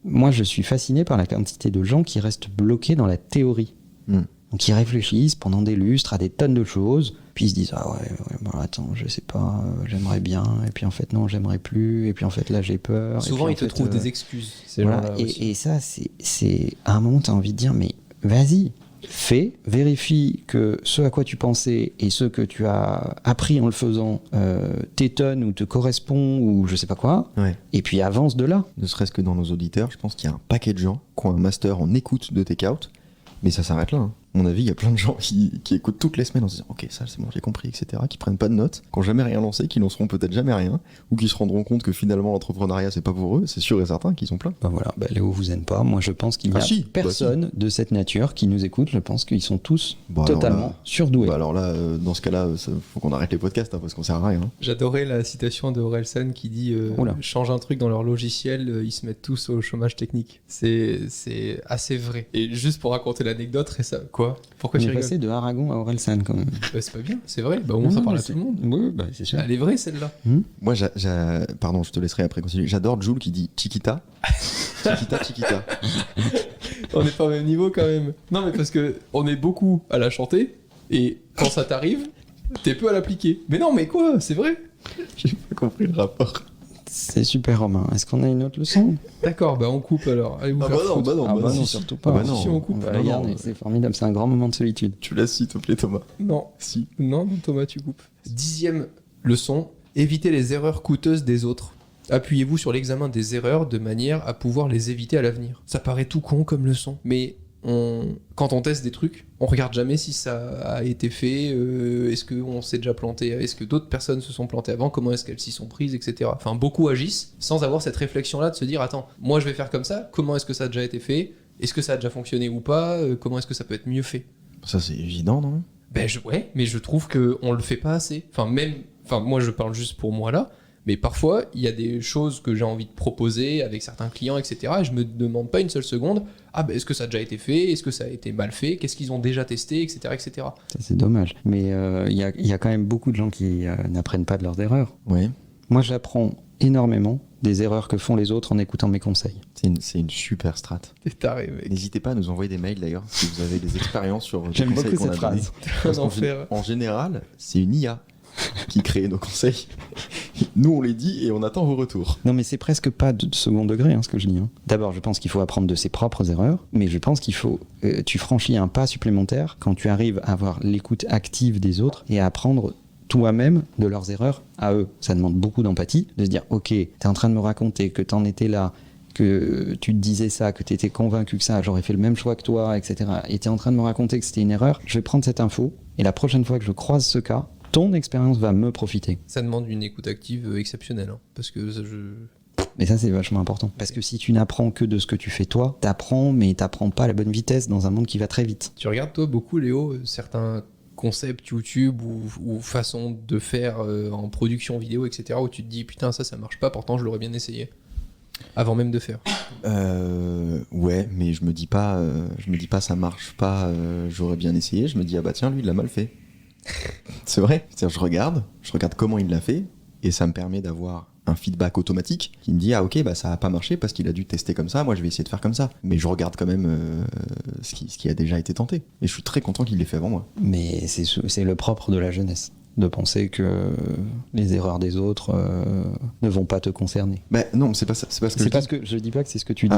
moi, je suis fasciné par la quantité de gens qui restent bloqués dans la théorie. Donc, ils réfléchissent pendant des lustres à des tonnes de choses, puis ils se disent « Ah ouais, bon, attends, je sais pas, j'aimerais bien, et puis en fait, non, j'aimerais plus, et puis en fait, là, j'ai peur. » Souvent, ils te trouvent des excuses, ces voilà, gens-là aussi. Et ça, c'est... À un moment, tu as envie de dire « Mais vas-y, fais, vérifie que ce à quoi tu pensais et ce que tu as appris en le faisant t'étonne ou te correspond ou je sais pas quoi, et puis avance de là. » Ne serait-ce que dans nos auditeurs, je pense qu'il y a un paquet de gens qui ont un master en écoute de take-out, mais ça s'arrête là. Hein. À mon avis, il y a plein de gens qui écoutent toutes les semaines en se disant « Ok, ça c'est bon, j'ai compris, etc. » qui prennent pas de notes, qui n'ont jamais rien lancé, qui lanceront peut-être jamais rien, ou qui se rendront compte que finalement l'entrepreneuriat c'est pas pour eux, c'est sûr et certain qu'ils sont pleins. Ben voilà, Léo vous aime pas. Moi je pense qu'il n'y a personne de cette nature qui nous écoute. Je pense qu'ils sont tous totalement surdoués. Alors là, dans ce cas-là, faut qu'on arrête les podcasts hein, parce qu'on sert à rien. Hein. J'adorais la citation de Orelsan qui dit change un truc dans leur logiciel, ils se mettent tous au chômage technique. C'est assez vrai. Et juste pour raconter l'anecdote, quoi ? Pourquoi tu rigoles ? Passé de Aragon à Orelsan quand même. C'est pas bien, c'est vrai. Au moins ça parle à tout le monde. Oui, c'est sûr. Elle est vraie celle-là. Moi, pardon, je te laisserai après continuer. J'adore Jules qui dit Chiquita. Chiquita. On n'est pas au même niveau quand même. Non, mais parce que on est beaucoup à la chanter et quand ça t'arrive, t'es peu à l'appliquer. Mais non, mais quoi ? C'est vrai ? J'ai pas compris le rapport. C'est super Romain. Est-ce qu'on a une autre leçon ? D'accord, on coupe alors. Allez vous faire foutre. Bah non, surtout pas. Si on coupe. Regarde, c'est formidable, c'est un grand moment de solitude. Tu laisses s'il te plaît Thomas. Non. Si. Non, Thomas, tu coupes. 10e leçon, évitez les erreurs coûteuses des autres. Appuyez-vous sur l'examen des erreurs de manière à pouvoir les éviter à l'avenir. Ça paraît tout con comme leçon, mais quand on teste des trucs, on regarde jamais si ça a été fait, est-ce qu'on s'est déjà planté, est-ce que d'autres personnes se sont plantées avant, comment est-ce qu'elles s'y sont prises, etc. Enfin, beaucoup agissent sans avoir cette réflexion-là de se dire, attends, moi je vais faire comme ça, comment est-ce que ça a déjà été fait, est-ce que ça a déjà fonctionné ou pas, comment est-ce que ça peut être mieux fait. Ça c'est évident, non ? Ouais, mais je trouve qu'on le fait pas assez. Enfin, moi je parle juste pour moi là, Mais parfois, il y a des choses que j'ai envie de proposer avec certains clients, etc. Et je me demande pas une seule seconde, est-ce que ça a déjà été fait? Est-ce que ça a été mal fait? Qu'est-ce qu'ils ont déjà testé, etc., etc. Ça, c'est dommage. Mais il y a quand même beaucoup de gens qui n'apprennent pas de leurs erreurs. Ouais. Moi, j'apprends énormément des erreurs que font les autres en écoutant mes conseils. C'est une super strat. T'es taré, mec. N'hésitez pas à nous envoyer des mails d'ailleurs si vous avez des expériences sur les J'aime conseils beaucoup qu'on a cette donnés. phrase. Parce en général, c'est une IA qui crée nos conseils. Nous, on les dit et on attend vos retours. Non, mais c'est presque pas de second degré ce que je dis. D'abord, je pense qu'il faut apprendre de ses propres erreurs, mais je pense qu'il faut... tu franchis un pas supplémentaire quand tu arrives à avoir l'écoute active des autres et à apprendre toi-même de leurs erreurs à eux. Ça demande beaucoup d'empathie, de se dire, ok, t'es en train de me raconter que t'en étais là, que tu te disais ça, que t'étais convaincu que ça, j'aurais fait le même choix que toi, etc. Et t'es en train de me raconter que c'était une erreur, je vais prendre cette info, et la prochaine fois que je croise ce cas, ton expérience va me profiter. Ça demande une écoute active exceptionnelle, parce que Mais ça, c'est vachement important. Parce que si tu n'apprends que de ce que tu fais toi, t'apprends, mais t'apprends pas à la bonne vitesse dans un monde qui va très vite. Tu regardes, toi, beaucoup, Léo, certains concepts YouTube ou façons de faire en production vidéo, etc., où tu te dis, putain, ça marche pas, pourtant je l'aurais bien essayé. Avant même de faire. Ouais, mais je me dis pas ça marche pas, j'aurais bien essayé. Je me dis, tiens, lui, il l'a mal fait. C'est vrai. C'est-à-dire, je regarde comment il l'a fait, et ça me permet d'avoir un feedback automatique qui me dit ok, ça a pas marché parce qu'il a dû tester comme ça, moi je vais essayer de faire comme ça. Mais je regarde quand même ce qui a déjà été tenté. Et je suis très content qu'il l'ait fait avant moi. Mais c'est le propre de la jeunesse, de penser que les erreurs des autres ne vont pas te concerner. Non, c'est pas ça. Je dis pas que c'est ce que tu dis.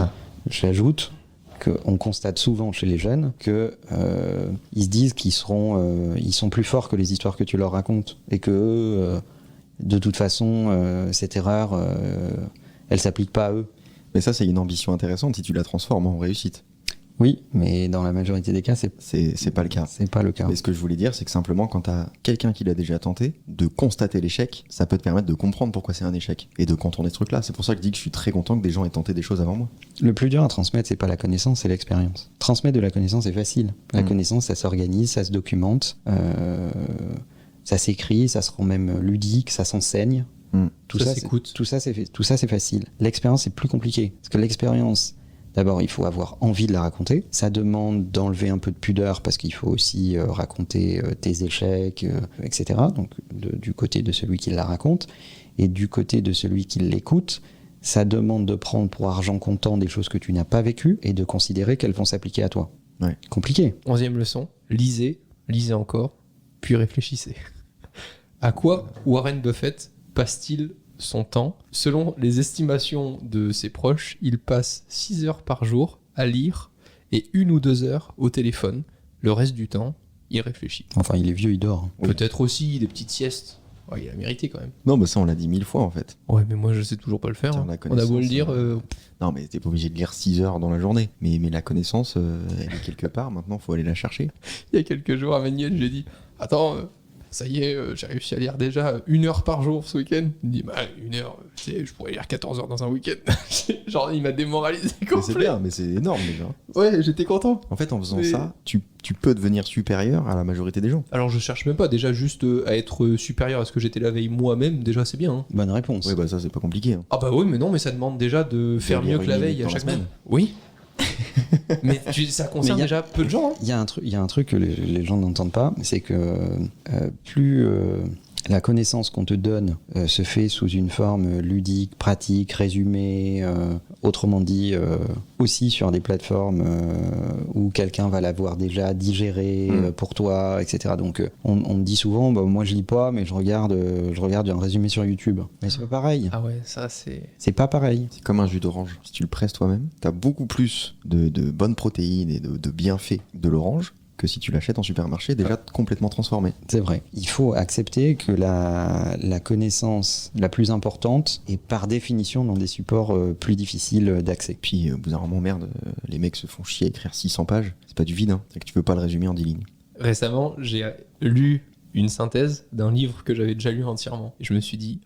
J'ajoute qu'on constate souvent chez les jeunes que ils se disent qu'ils sont plus forts que les histoires que tu leur racontes et que de toute façon cette erreur elle s'applique pas à eux. Mais ça, c'est une ambition intéressante si tu la transformes en réussite. Oui, mais dans la majorité des cas, c'est pas le cas. C'est pas le cas. Mais ce que je voulais dire, c'est que simplement, quand tu as quelqu'un qui l'a déjà tenté, de constater l'échec, ça peut te permettre de comprendre pourquoi c'est un échec et de contourner ce truc-là. C'est pour ça que je dis que je suis très content que des gens aient tenté des choses avant moi. Le plus dur à transmettre, c'est pas la connaissance, c'est l'expérience. Transmettre de la connaissance, c'est facile. La connaissance, ça s'organise, ça se documente, ça s'écrit, ça se rend même ludique, ça s'enseigne. Tout ça, c'est facile. L'expérience, c'est plus compliqué. Parce que l'expérience, d'abord, il faut avoir envie de la raconter. Ça demande d'enlever un peu de pudeur parce qu'il faut aussi raconter tes échecs, etc. Donc, du côté de celui qui la raconte. Et du côté de celui qui l'écoute, ça demande de prendre pour argent comptant des choses que tu n'as pas vécues et de considérer qu'elles vont s'appliquer à toi. Ouais. Compliqué. 11e leçon, lisez encore, puis réfléchissez. À quoi Warren Buffett passe-t-il son temps? Selon les estimations de ses proches, il passe 6 heures par jour à lire et 1 ou 2 heures au téléphone. Le reste du temps, il réfléchit. Enfin, il est vieux, il dort. Peut-être aussi des petites siestes. Ouais, il a mérité quand même. Non, ça on l'a dit 1000 fois en fait. Ouais, mais moi je sais toujours pas le faire. On a beau le dire. Non, mais t'es pas obligé de lire 6 heures dans la journée. Mais la connaissance, elle est quelque part. Maintenant, faut aller la chercher. Il y a quelques jours à Manuel, je lui ai dit attends, ça y est, j'ai réussi à lire déjà 1 heure par jour ce week-end. Il me dit 1 heure, tu sais, je pourrais lire 14 heures dans un week-end. Genre, il m'a démoralisé complet. Mais c'est bien, mais c'est énorme déjà. Ouais, j'étais content. En fait, en faisant ça, tu peux devenir supérieur à la majorité des gens. Alors, je cherche même pas, déjà juste à être supérieur à ce que j'étais la veille moi-même, déjà c'est bien. Bonne réponse. Oui, ça c'est pas compliqué. Ah bah oui, mais non, mais ça demande déjà de faire mieux que la veille à chaque semaine. Oui. Mais ça concerne déjà peu de gens. Il y a un truc que les gens n'entendent pas, c'est que plus la connaissance qu'on te donne se fait sous une forme ludique, pratique, résumée, autrement dit, aussi sur des plateformes où quelqu'un va l'avoir déjà digéré pour toi, etc. Donc on me dit souvent, moi je lis pas, mais je regarde un résumé sur YouTube. Mais c'est pas pareil. Ah ouais, ça c'est... C'est pas pareil. C'est comme un jus d'orange. Si tu le presses toi-même, t'as beaucoup plus de bonnes protéines et de bienfaits de l'orange que si tu l'achètes en supermarché déjà complètement transformé. C'est vrai. Il faut accepter que la connaissance la plus importante est par définition dans des supports plus difficiles d'accès. Puis au bout d'un moment, merde, les mecs se font chier à écrire 600 pages. C'est pas du vide, hein. C'est que tu peux pas le résumer en 10 lignes. Récemment, j'ai lu une synthèse d'un livre que j'avais déjà lu entièrement. Et je me suis dit,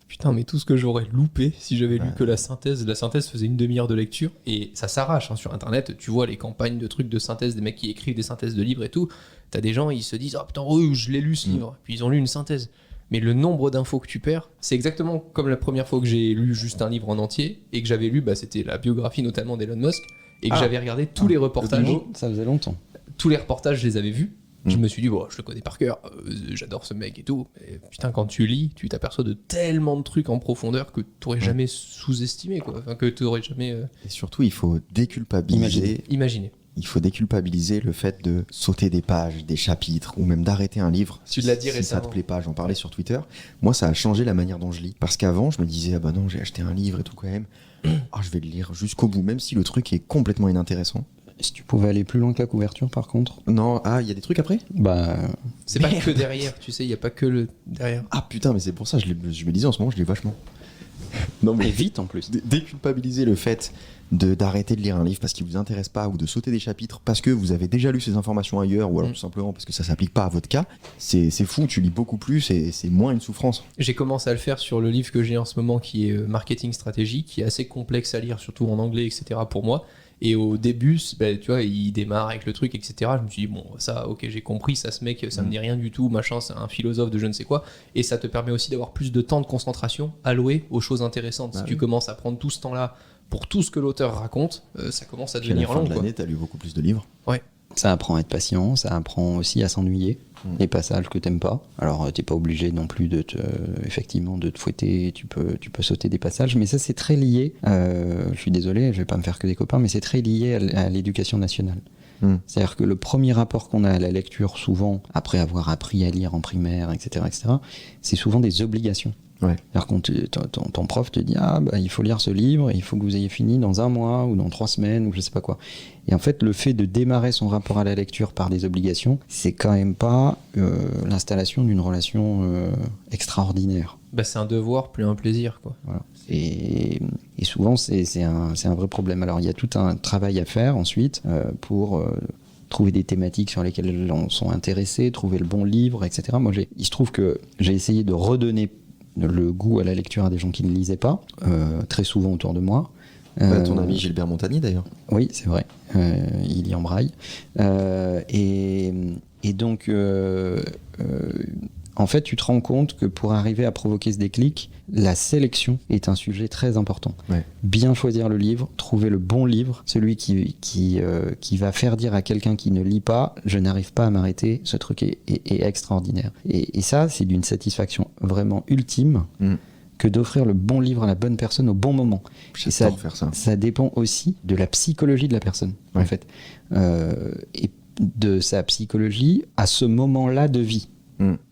putain, mais tout ce que j'aurais loupé si j'avais lu que la synthèse. La synthèse faisait 1 demi-heure de lecture et ça s'arrache sur internet. Tu vois les campagnes de trucs de synthèse, des mecs qui écrivent des synthèses de livres et tout. T'as des gens, ils se disent, oh putain, je l'ai lu ce livre. Puis ils ont lu une synthèse. mais le nombre d'infos que tu perds, c'est exactement comme la première fois que j'ai lu juste un livre en entier et que j'avais lu, c'était la biographie notamment d'Elon Musk et que j'avais regardé tous les reportages. Ça faisait longtemps. Tous les reportages, je les avais vus. Je me suis dit, je le connais par cœur, j'adore ce mec et tout. Mais putain, quand tu lis, tu t'aperçois de tellement de trucs en profondeur que tu n'aurais jamais sous-estimé, quoi. Enfin, que tu n'aurais jamais. Et surtout, il faut déculpabiliser. Imaginer. Il faut déculpabiliser le fait de sauter des pages, des chapitres, ou même d'arrêter un livre. Tu l'as dit si récemment. Ça te plaît pas, j'en parlais sur Twitter. Moi, ça a changé la manière dont je lis. Parce qu'avant, je me disais, non, j'ai acheté un livre et tout quand même. Je vais le lire jusqu'au bout, même si le truc est complètement inintéressant. Si tu pouvais aller plus loin que la couverture, par contre. Non, il y a des trucs après ? C'est pas que derrière, tu sais, il y a pas que le derrière. Ah putain, mais c'est pour ça, je me disais en ce moment, je lis vachement. Non, mais vite en plus. Déculpabiliser le fait d'arrêter de lire un livre parce qu'il vous intéresse pas, ou de sauter des chapitres parce que vous avez déjà lu ces informations ailleurs, ou alors tout simplement parce que ça s'applique pas à votre cas, c'est fou, tu lis beaucoup plus et c'est moins une souffrance. J'ai commencé à le faire sur le livre que j'ai en ce moment qui est Marketing Stratégie, qui est assez complexe à lire, surtout en anglais, etc. pour moi. Et au début, tu vois, il démarre avec le truc, etc. Je me suis dit, ça, ok, j'ai compris, ça, ce mec, ça me dit rien du tout, machin, c'est un philosophe de je ne sais quoi. Et ça te permet aussi d'avoir plus de temps de concentration alloué aux choses intéressantes. Si tu commences à prendre tout ce temps-là pour tout ce que l'auteur raconte, ça commence à devenir long. À la fin de l'année, t'as lu beaucoup plus de livres. Ouais. Ça apprend à être patient, ça apprend aussi à s'ennuyer. Les passages que t'aimes pas. Alors t'es pas obligé non plus de te fouetter, tu peux sauter des passages, mais ça c'est très lié, je suis désolé, je vais pas me faire que des copains, mais c'est très lié à l'éducation nationale. C'est-à-dire que le premier rapport qu'on a à la lecture, souvent, après avoir appris à lire en primaire, etc., c'est souvent des obligations. Ouais. Alors quand ton prof te dit il faut lire ce livre, il faut que vous ayez fini dans 1 mois ou dans 3 semaines ou je sais pas quoi. Et en fait le fait de démarrer son rapport à la lecture par des obligations, c'est quand même pas l'installation d'une relation extraordinaire. C'est un devoir plus un plaisir, quoi. Voilà. Et souvent c'est un vrai problème. Alors il y a tout un travail à faire ensuite pour trouver des thématiques sur lesquelles on sont intéressés, trouver le bon livre, etc. Moi il se trouve que j'ai essayé de redonner le goût à la lecture à des gens qui ne lisaient pas, très souvent autour de moi. Ton ami Gilbert Montagny d'ailleurs. Oui, c'est vrai, il y embraille. Et donc, en fait, tu te rends compte que pour arriver à provoquer ce déclic, la sélection est un sujet très important. Ouais. Bien choisir le livre, trouver le bon livre, celui qui va faire dire à quelqu'un qui ne lit pas « je n'arrive pas à m'arrêter, ce truc est extraordinaire ». Et ça, c'est d'une satisfaction vraiment ultime que d'offrir le bon livre à la bonne personne au bon moment. Et ça dépend aussi de la psychologie de la personne, en fait. Et de sa psychologie à ce moment-là de vie.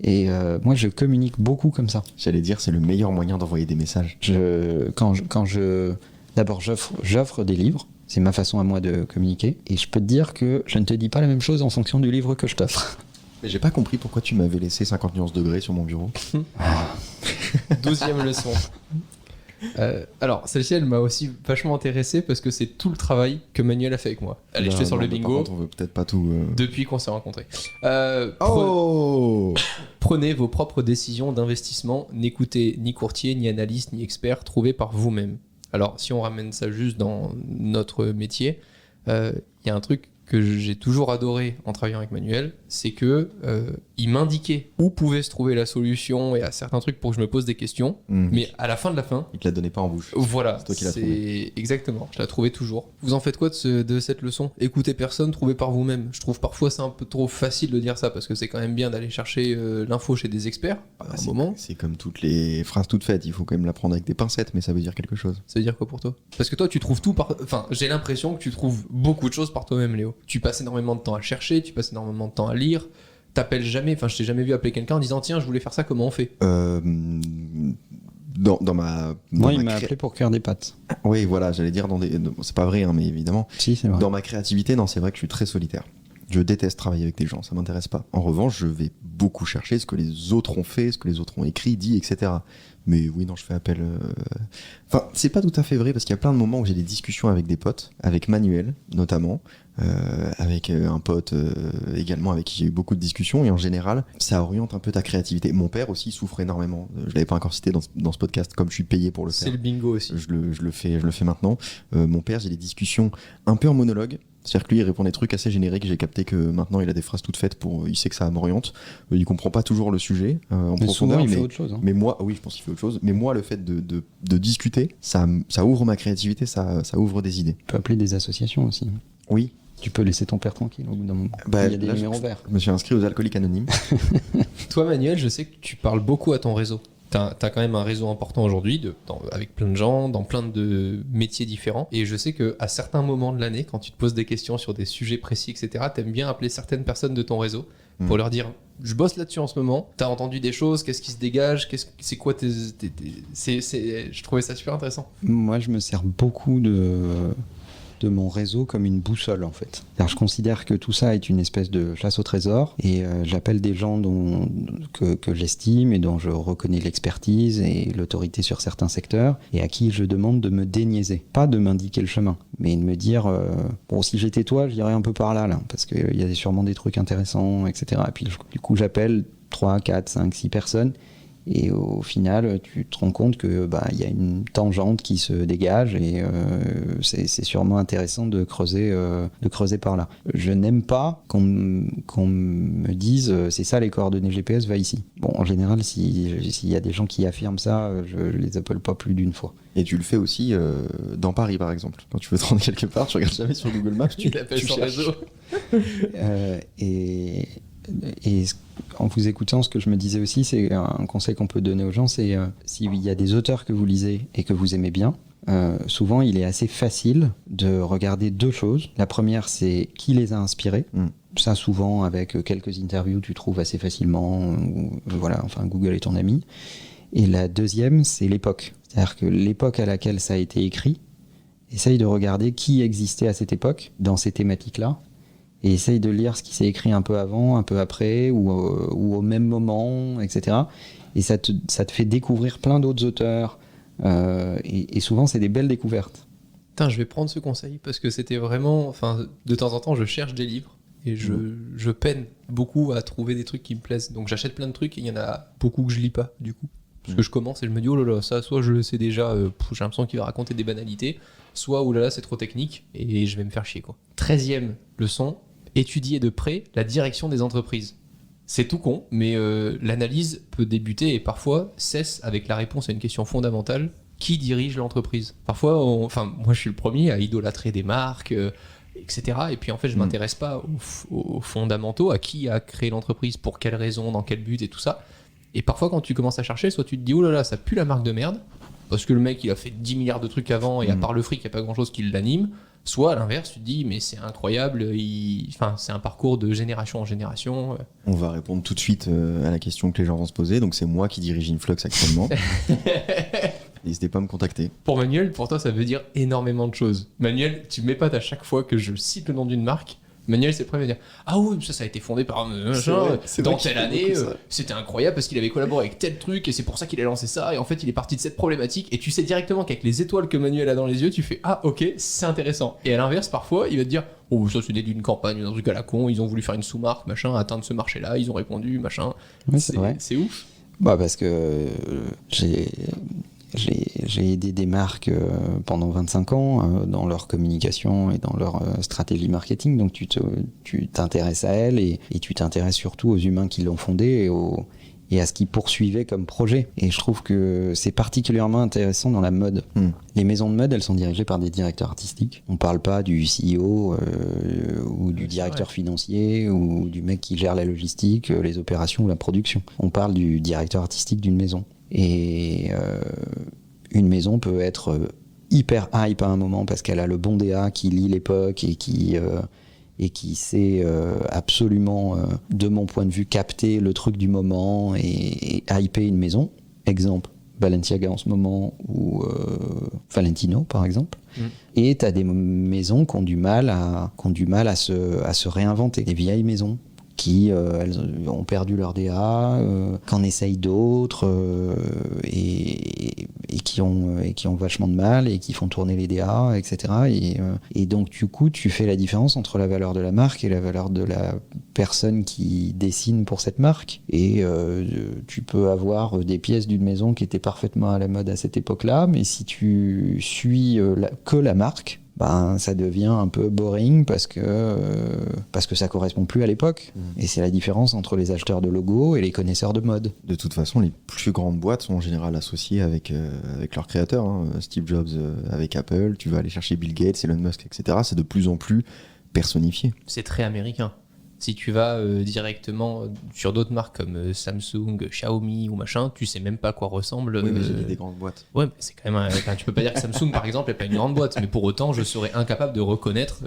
Et moi je communique beaucoup comme ça. J'allais dire, c'est le meilleur moyen d'envoyer des messages. D'abord j'offre des livres, c'est ma façon à moi de communiquer, et je peux te dire que je ne te dis pas la même chose en fonction du livre que je t'offre. Mais j'ai pas compris pourquoi tu m'avais laissé 50 nuances degrés sur mon bureau. 12e leçon. Alors, celle-ci, elle m'a aussi vachement intéressé parce que c'est tout le travail que Manuel a fait avec moi. Allez, je fais sur le bingo. Par contre, on veut peut-être pas tout. Depuis qu'on s'est rencontrés. Prenez vos propres décisions d'investissement. N'écoutez ni courtier, ni analyste, ni expert. Trouvez par vous-même. Alors, si on ramène ça juste dans notre métier, il y a un truc que j'ai toujours adoré en travaillant avec Manuel, c'est que il m'indiquait où pouvait se trouver la solution et à certains trucs pour que je me pose des questions, mais à la fin de la fin... Il te la donnait pas en bouche. Voilà, c'est toi qui l'as trouvé. Exactement, je la trouvais toujours. Vous en faites quoi de cette leçon ? Écoutez personne, trouvez par vous-même. Je trouve parfois c'est un peu trop facile de dire ça, parce que c'est quand même bien d'aller chercher l'info chez des experts, à un moment. C'est comme toutes les phrases toutes faites, il faut quand même la prendre avec des pincettes, mais ça veut dire quelque chose. Ça veut dire quoi pour toi ? Parce que toi tu trouves tout par... Enfin, j'ai l'impression que tu trouves beaucoup de choses par toi-même, Léo. Tu passes énormément de temps à chercher, tu passes énormément de temps à lire. T'appelles jamais, enfin je t'ai jamais vu appeler quelqu'un en disant tiens je voulais faire ça, comment on fait ? Moi il m'a appelé pour cuire des pâtes. Oui voilà, j'allais dire c'est pas vrai hein, mais évidemment. Si, c'est vrai. Dans ma créativité, non, c'est vrai que je suis très solitaire. Je déteste travailler avec des gens, ça m'intéresse pas. En revanche, je vais beaucoup chercher ce que les autres ont fait, ce que les autres ont écrit, dit, etc. Mais oui, non, je fais appel... Enfin, c'est pas tout à fait vrai, parce qu'il y a plein de moments où j'ai des discussions avec des potes, avec Manuel, notamment, avec un pote également avec qui j'ai eu beaucoup de discussions, et en général, ça oriente un peu ta créativité. Mon père aussi souffre énormément. Je l'avais pas encore cité dans ce podcast, comme je suis payé pour le faire. C'est le bingo aussi. Je le fais maintenant. Mon père, j'ai des discussions un peu en monologue, C'est-à-dire que lui, il répond des trucs assez génériques. J'ai capté que maintenant, il a des phrases toutes faites il sait que ça m'oriente. Il comprend pas toujours le sujet en mais profondeur. Souvent, il fait autre chose. Hein. Mais moi, oui, je pense qu'il fait autre chose. Mais moi, le fait de discuter, ça ouvre ma créativité, ça ouvre des idées. Tu peux appeler des associations aussi. Oui. Tu peux laisser ton père tranquille au bout d'un moment. Il y a des numéros verts. Je me suis inscrit aux Alcooliques Anonymes. Toi, Manuel, je sais que tu parles beaucoup à ton réseau. T'as quand même un réseau important aujourd'hui, avec plein de gens, dans plein de métiers différents. Et je sais qu'à certains moments de l'année, quand tu te poses des questions sur des sujets précis, etc., t'aimes bien appeler certaines personnes de ton réseau pour leur dire « Je bosse là-dessus en ce moment, t'as entendu des choses, qu'est-ce qui se dégage, c'est quoi tes... » Je trouvais ça super intéressant. Moi, je me sers beaucoup de mon réseau comme une boussole en fait. Alors, je considère que tout ça est une espèce de chasse au trésor et j'appelle des gens que j'estime et dont je reconnais l'expertise et l'autorité sur certains secteurs et à qui je demande de me déniaiser. Pas de m'indiquer le chemin, mais de me dire bon, si j'étais toi, j'irais un peu par là parce qu'il y a sûrement des trucs intéressants, etc. Et puis du coup, j'appelle 3, 4, 5, 6 personnes. Et au final, tu te rends compte que y a une tangente qui se dégage et c'est sûrement intéressant de creuser par là. Je n'aime pas qu'on me dise c'est ça les coordonnées GPS, va ici. Bon, en général, s'il y a des gens qui affirment ça, je les appelle pas plus d'une fois. Et tu le fais aussi dans Paris, par exemple. Quand tu veux te rendre quelque part, tu regardes jamais sur Google Maps, tu l'appelles sur cherches. réseau. Et en vous écoutant, ce que je me disais aussi, c'est un conseil qu'on peut donner aux gens, c'est s'il y a des auteurs que vous lisez et que vous aimez bien, souvent il est assez facile de regarder 2 choses. La première, c'est qui les a inspirés. Ça, souvent, avec quelques interviews, tu trouves assez facilement. Voilà, enfin, Google est ton ami. Et la deuxième, c'est l'époque. C'est-à-dire que l'époque à laquelle ça a été écrit, essaye de regarder qui existait à cette époque, dans ces thématiques-là, et essaye de lire ce qui s'est écrit un peu avant, un peu après, ou au même moment, etc. Et ça te fait découvrir plein d'autres auteurs, et souvent c'est des belles découvertes. Putain, je vais prendre ce conseil, parce que c'était vraiment... Enfin, de temps en temps, je cherche des livres, et je peine beaucoup à trouver des trucs qui me plaisent. Donc j'achète plein de trucs, et il y en a beaucoup que je lis pas, du coup. Parce que je commence et je me dis, oh là là, ça, soit je le sais déjà, j'ai l'impression qu'il va raconter des banalités, soit, oh là là, c'est trop technique, et je vais me faire chier, quoi. 13e leçon, étudier de près la direction des entreprises. C'est tout con, mais l'analyse peut débuter et parfois cesse avec la réponse à une question fondamentale. Qui dirige l'entreprise ? Parfois, moi je suis le premier à idolâtrer des marques, etc. Et puis en fait, je m'intéresse pas aux fondamentaux, à qui a créé l'entreprise, pour quelles raisons, dans quel but et tout ça. Et parfois, quand tu commences à chercher, soit tu te dis, oh là là, ça pue la marque de merde, parce que le mec, il a fait 10 milliards de trucs avant, et à part le fric, il n'y a pas grand-chose qui l'anime. Soit à l'inverse, tu te dis, mais c'est incroyable, c'est un parcours de génération en génération. On va répondre tout de suite à la question que les gens vont se poser. Donc c'est moi qui dirige Influx actuellement. N'hésitez pas à me contacter. Pour Manuel, pour toi, ça veut dire énormément de choses. Manuel, tu m'épates à chaque fois que je cite le nom d'une marque. Manuel, c'est le premier à dire « Ah oui, ça a été fondé par dans telle année, c'était incroyable parce qu'il avait collaboré avec tel truc et c'est pour ça qu'il a lancé ça et en fait il est parti de cette problématique et tu sais directement qu'avec les étoiles que Manuel a dans les yeux, tu fais « Ah ok, c'est intéressant ». Et à l'inverse, parfois, il va te dire « Oh, ça c'est né d'une campagne, un truc à la con, ils ont voulu faire une sous-marque, machin, atteindre ce marché-là, ils ont répondu, machin. » Oui, c'est vrai. C'est ouf. Parce que j'ai aidé des marques pendant 25 ans dans leur communication et dans leur stratégie marketing, donc tu t'intéresses à elles et tu t'intéresses surtout aux humains qui l'ont fondée et à ce qu'ils poursuivaient comme projet. Et je trouve que c'est particulièrement intéressant dans la mode. Les maisons de mode, elles sont dirigées par des directeurs artistiques. On parle pas du CEO ou du directeur financier ou du mec qui gère la logistique, les opérations ou la production. On parle du directeur artistique d'une maison. Et une maison peut être hyper hype à un moment parce qu'elle a le bon DA qui lit l'époque et qui sait absolument, de mon point de vue, capter le truc du moment et hyper une maison. Exemple, Balenciaga en ce moment ou Valentino par exemple. Et tu as des maisons qui ont du mal à se réinventer. Des vieilles maisons qui elles ont perdu leur DA, qu'en essayent d'autres et qui ont vachement de mal et qui font tourner les DA, etc. Et donc du coup, tu fais la différence entre la valeur de la marque et la valeur de la personne qui dessine pour cette marque. Et tu peux avoir des pièces d'une maison qui étaient parfaitement à la mode à cette époque-là, mais si tu suis que la marque, ça devient un peu boring parce que ça correspond plus à l'époque. Et c'est la différence entre les acheteurs de logos et les connaisseurs de mode. De toute façon, les plus grandes boîtes sont en général associées avec leurs créateurs. Steve Jobs avec Apple, tu vas aller chercher Bill Gates, Elon Musk, etc. C'est de plus en plus personnifié. C'est très américain. Si tu vas directement sur d'autres marques comme Samsung, Xiaomi ou machin, tu sais même pas à quoi ressemble. Oui, mais j'ai des grandes boîtes. Ouais, mais c'est quand même. Tu peux pas dire que Samsung, par exemple, n'est pas une grande boîte, mais pour autant, je serais incapable de reconnaître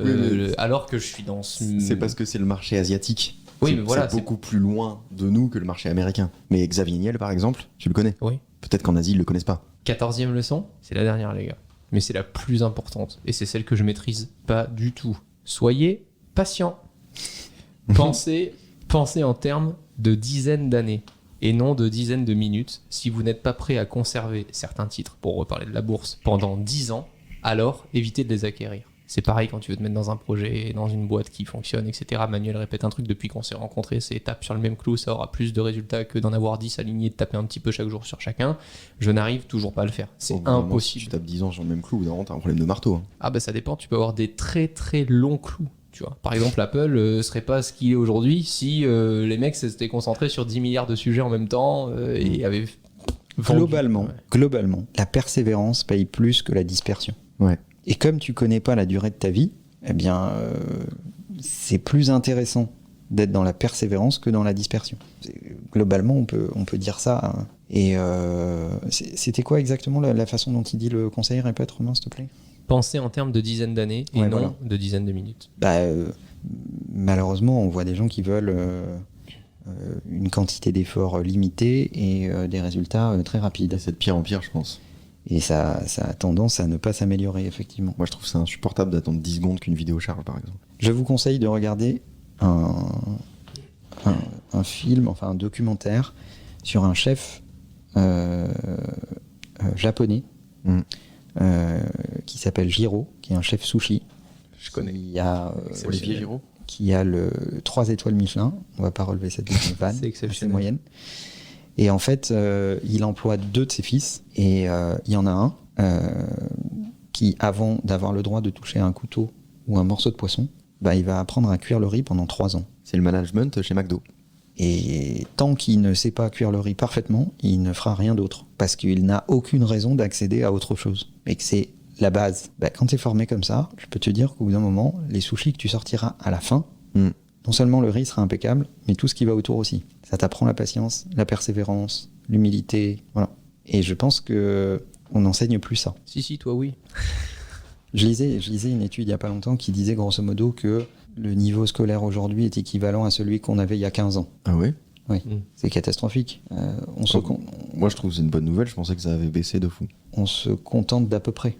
alors que je suis dans. C'est parce que c'est le marché asiatique. Oui, mais voilà. C'est beaucoup plus loin de nous que le marché américain. Mais Xavier Niel, par exemple, tu le connais. Oui. Peut-être qu'en Asie, ils le connaissent pas. 14e leçon, c'est la dernière, les gars. Mais c'est la plus importante. Et c'est celle que je maîtrise pas du tout. Soyez patient. Pensez en termes de dizaines d'années et non de dizaines de minutes. Si vous n'êtes pas prêt à conserver certains titres, pour reparler de la bourse, pendant 10 ans, alors évitez de les acquérir. C'est pareil quand tu veux te mettre dans un projet, dans une boîte qui fonctionne, etc. Manuel répète un truc depuis qu'on s'est rencontrés, c'est tape sur le même clou, ça aura plus de résultats que d'en avoir 10 alignés, de taper un petit peu chaque jour sur chacun. Je n'arrive toujours pas à le faire. C'est impossible. Si tu tapes 10 ans sur le même clou, t'as un problème de marteau. Ah bah ça dépend, tu peux avoir des très très longs clous. Tu vois. Par exemple, Apple serait pas ce qu'il est aujourd'hui si les mecs s'étaient concentrés sur 10 milliards de sujets en même temps et avaient globalement, la persévérance paye plus que la dispersion. Ouais. Et comme tu connais pas la durée de ta vie, eh bien, c'est plus intéressant d'être dans la persévérance que dans la dispersion. Globalement, on peut dire ça. Hein. Et c'était quoi exactement la façon dont il dit le conseil? Répète, Romain, s'il te plaît. Penser en termes de dizaines d'années et non de dizaines de minutes. Malheureusement, on voit des gens qui veulent une quantité d'efforts limitée et des résultats très rapides. C'est de pire en pire, je pense. Et ça a tendance à ne pas s'améliorer, effectivement. Moi, je trouve ça insupportable d'attendre 10 secondes qu'une vidéo charge, par exemple. Je vous conseille de regarder un film, enfin un documentaire sur un chef japonais qui s'appelle Jiro, qui est un chef sushi. Je connais. C'est Olivier Giraud. Qui a 3 étoiles Michelin. On va pas relever cette vanne. C'est exceptionnel. Moyenne. Et en fait, il emploie 2 de ses fils. Et il y en a un qui, avant d'avoir le droit de toucher un couteau ou un morceau de poisson, il va apprendre à cuire le riz pendant 3 ans. C'est le management chez McDo. Et tant qu'il ne sait pas cuire le riz parfaitement, il ne fera rien d'autre. Parce qu'il n'a aucune raison d'accéder à autre chose. Et que c'est la base. Quand tu es formé comme ça, je peux te dire qu'au bout d'un moment, les sushis que tu sortiras à la fin, non seulement le riz sera impeccable, mais tout ce qui va autour aussi. Ça t'apprend la patience, la persévérance, l'humilité, voilà. Et je pense qu'on n'enseigne plus ça. Si, toi oui. Je lisais une étude il n'y a pas longtemps qui disait grosso modo que le niveau scolaire aujourd'hui est équivalent à celui qu'on avait il y a 15 ans. Ah oui? Oui, c'est catastrophique. Moi, je trouve que c'est une bonne nouvelle. Je pensais que ça avait baissé de fou. On se contente d'à peu près,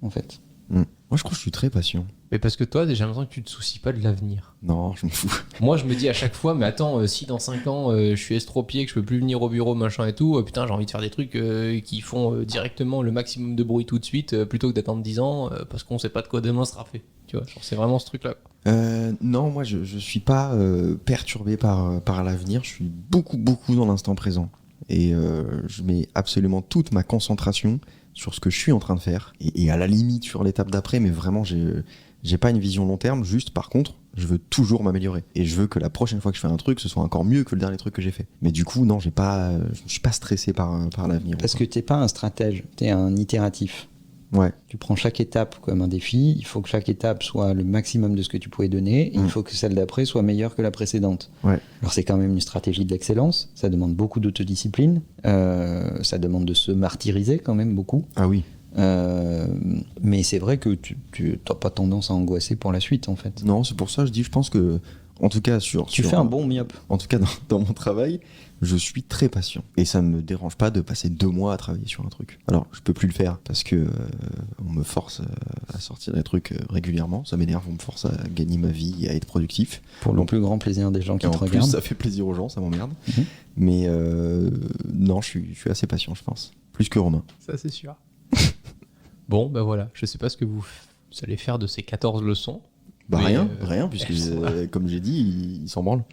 en fait. Moi, je crois que je suis très patient. Mais parce que toi, j'ai l'impression que tu te soucies pas de l'avenir. Non, je m'en fous. Moi, je me dis à chaque fois, mais attends, si dans 5 ans, je suis estropié, que je peux plus venir au bureau, machin et tout, putain, j'ai envie de faire des trucs qui font directement le maximum de bruit tout de suite, plutôt que d'attendre 10 ans, parce qu'on sait pas de quoi demain sera fait. Tu vois, genre, c'est vraiment ce truc-là. Non, moi, je suis pas perturbé par l'avenir. Je suis beaucoup dans l'instant présent. Et je mets absolument toute ma concentration sur ce que je suis en train de faire. Et à la limite sur l'étape d'après, mais vraiment, j'ai pas une vision long terme. Juste, par contre, je veux toujours m'améliorer. Et je veux que la prochaine fois que je fais un truc, ce soit encore mieux que le dernier truc que j'ai fait. Mais du coup, non, je suis pas stressé par l'avenir. Parce que t'es pas un stratège, t'es un itératif. Ouais. Tu prends chaque étape comme un défi, il faut que chaque étape soit le maximum de ce que tu pouvais donner, et il faut que celle d'après soit meilleure que la précédente. Ouais. Alors c'est quand même une stratégie de l'excellence, ça demande beaucoup d'autodiscipline, ça demande de se martyriser quand même beaucoup. Ah oui. Mais c'est vrai que tu n'as pas tendance à angoisser pour la suite en fait. Non, c'est pour ça je pense que, en tout cas tu fais un bon myope. En tout cas dans mon travail, je suis très patient et ça me dérange pas de passer 2 mois à travailler sur un truc. Alors je peux plus le faire parce que on me force à sortir des trucs régulièrement, ça m'énerve, on me force à gagner ma vie et à être productif. Pour le plus grand plaisir des gens qui te regardent. En plus ça fait plaisir aux gens, ça m'emmerde. Mais non, je suis assez patient je pense, plus que Romain. Ça c'est sûr. Bon, ben voilà, je sais pas ce que vous allez faire de ces 14 leçons. Rien, puisque comme j'ai dit, ils s'en branlent.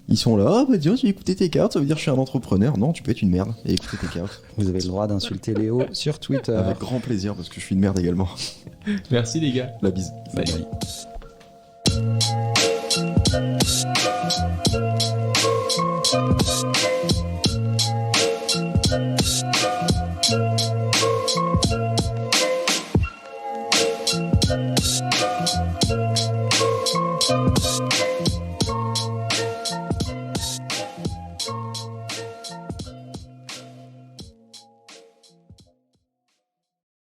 Ils sont là, ah bah tiens, j'ai écouté Take Out, ça veut dire que je suis un entrepreneur. Non, tu peux être une merde et écouter Take Out. Vous avez le droit d'insulter Léo sur Twitter. Avec grand plaisir, parce que je suis une merde également. Merci les gars. La bise. Bye.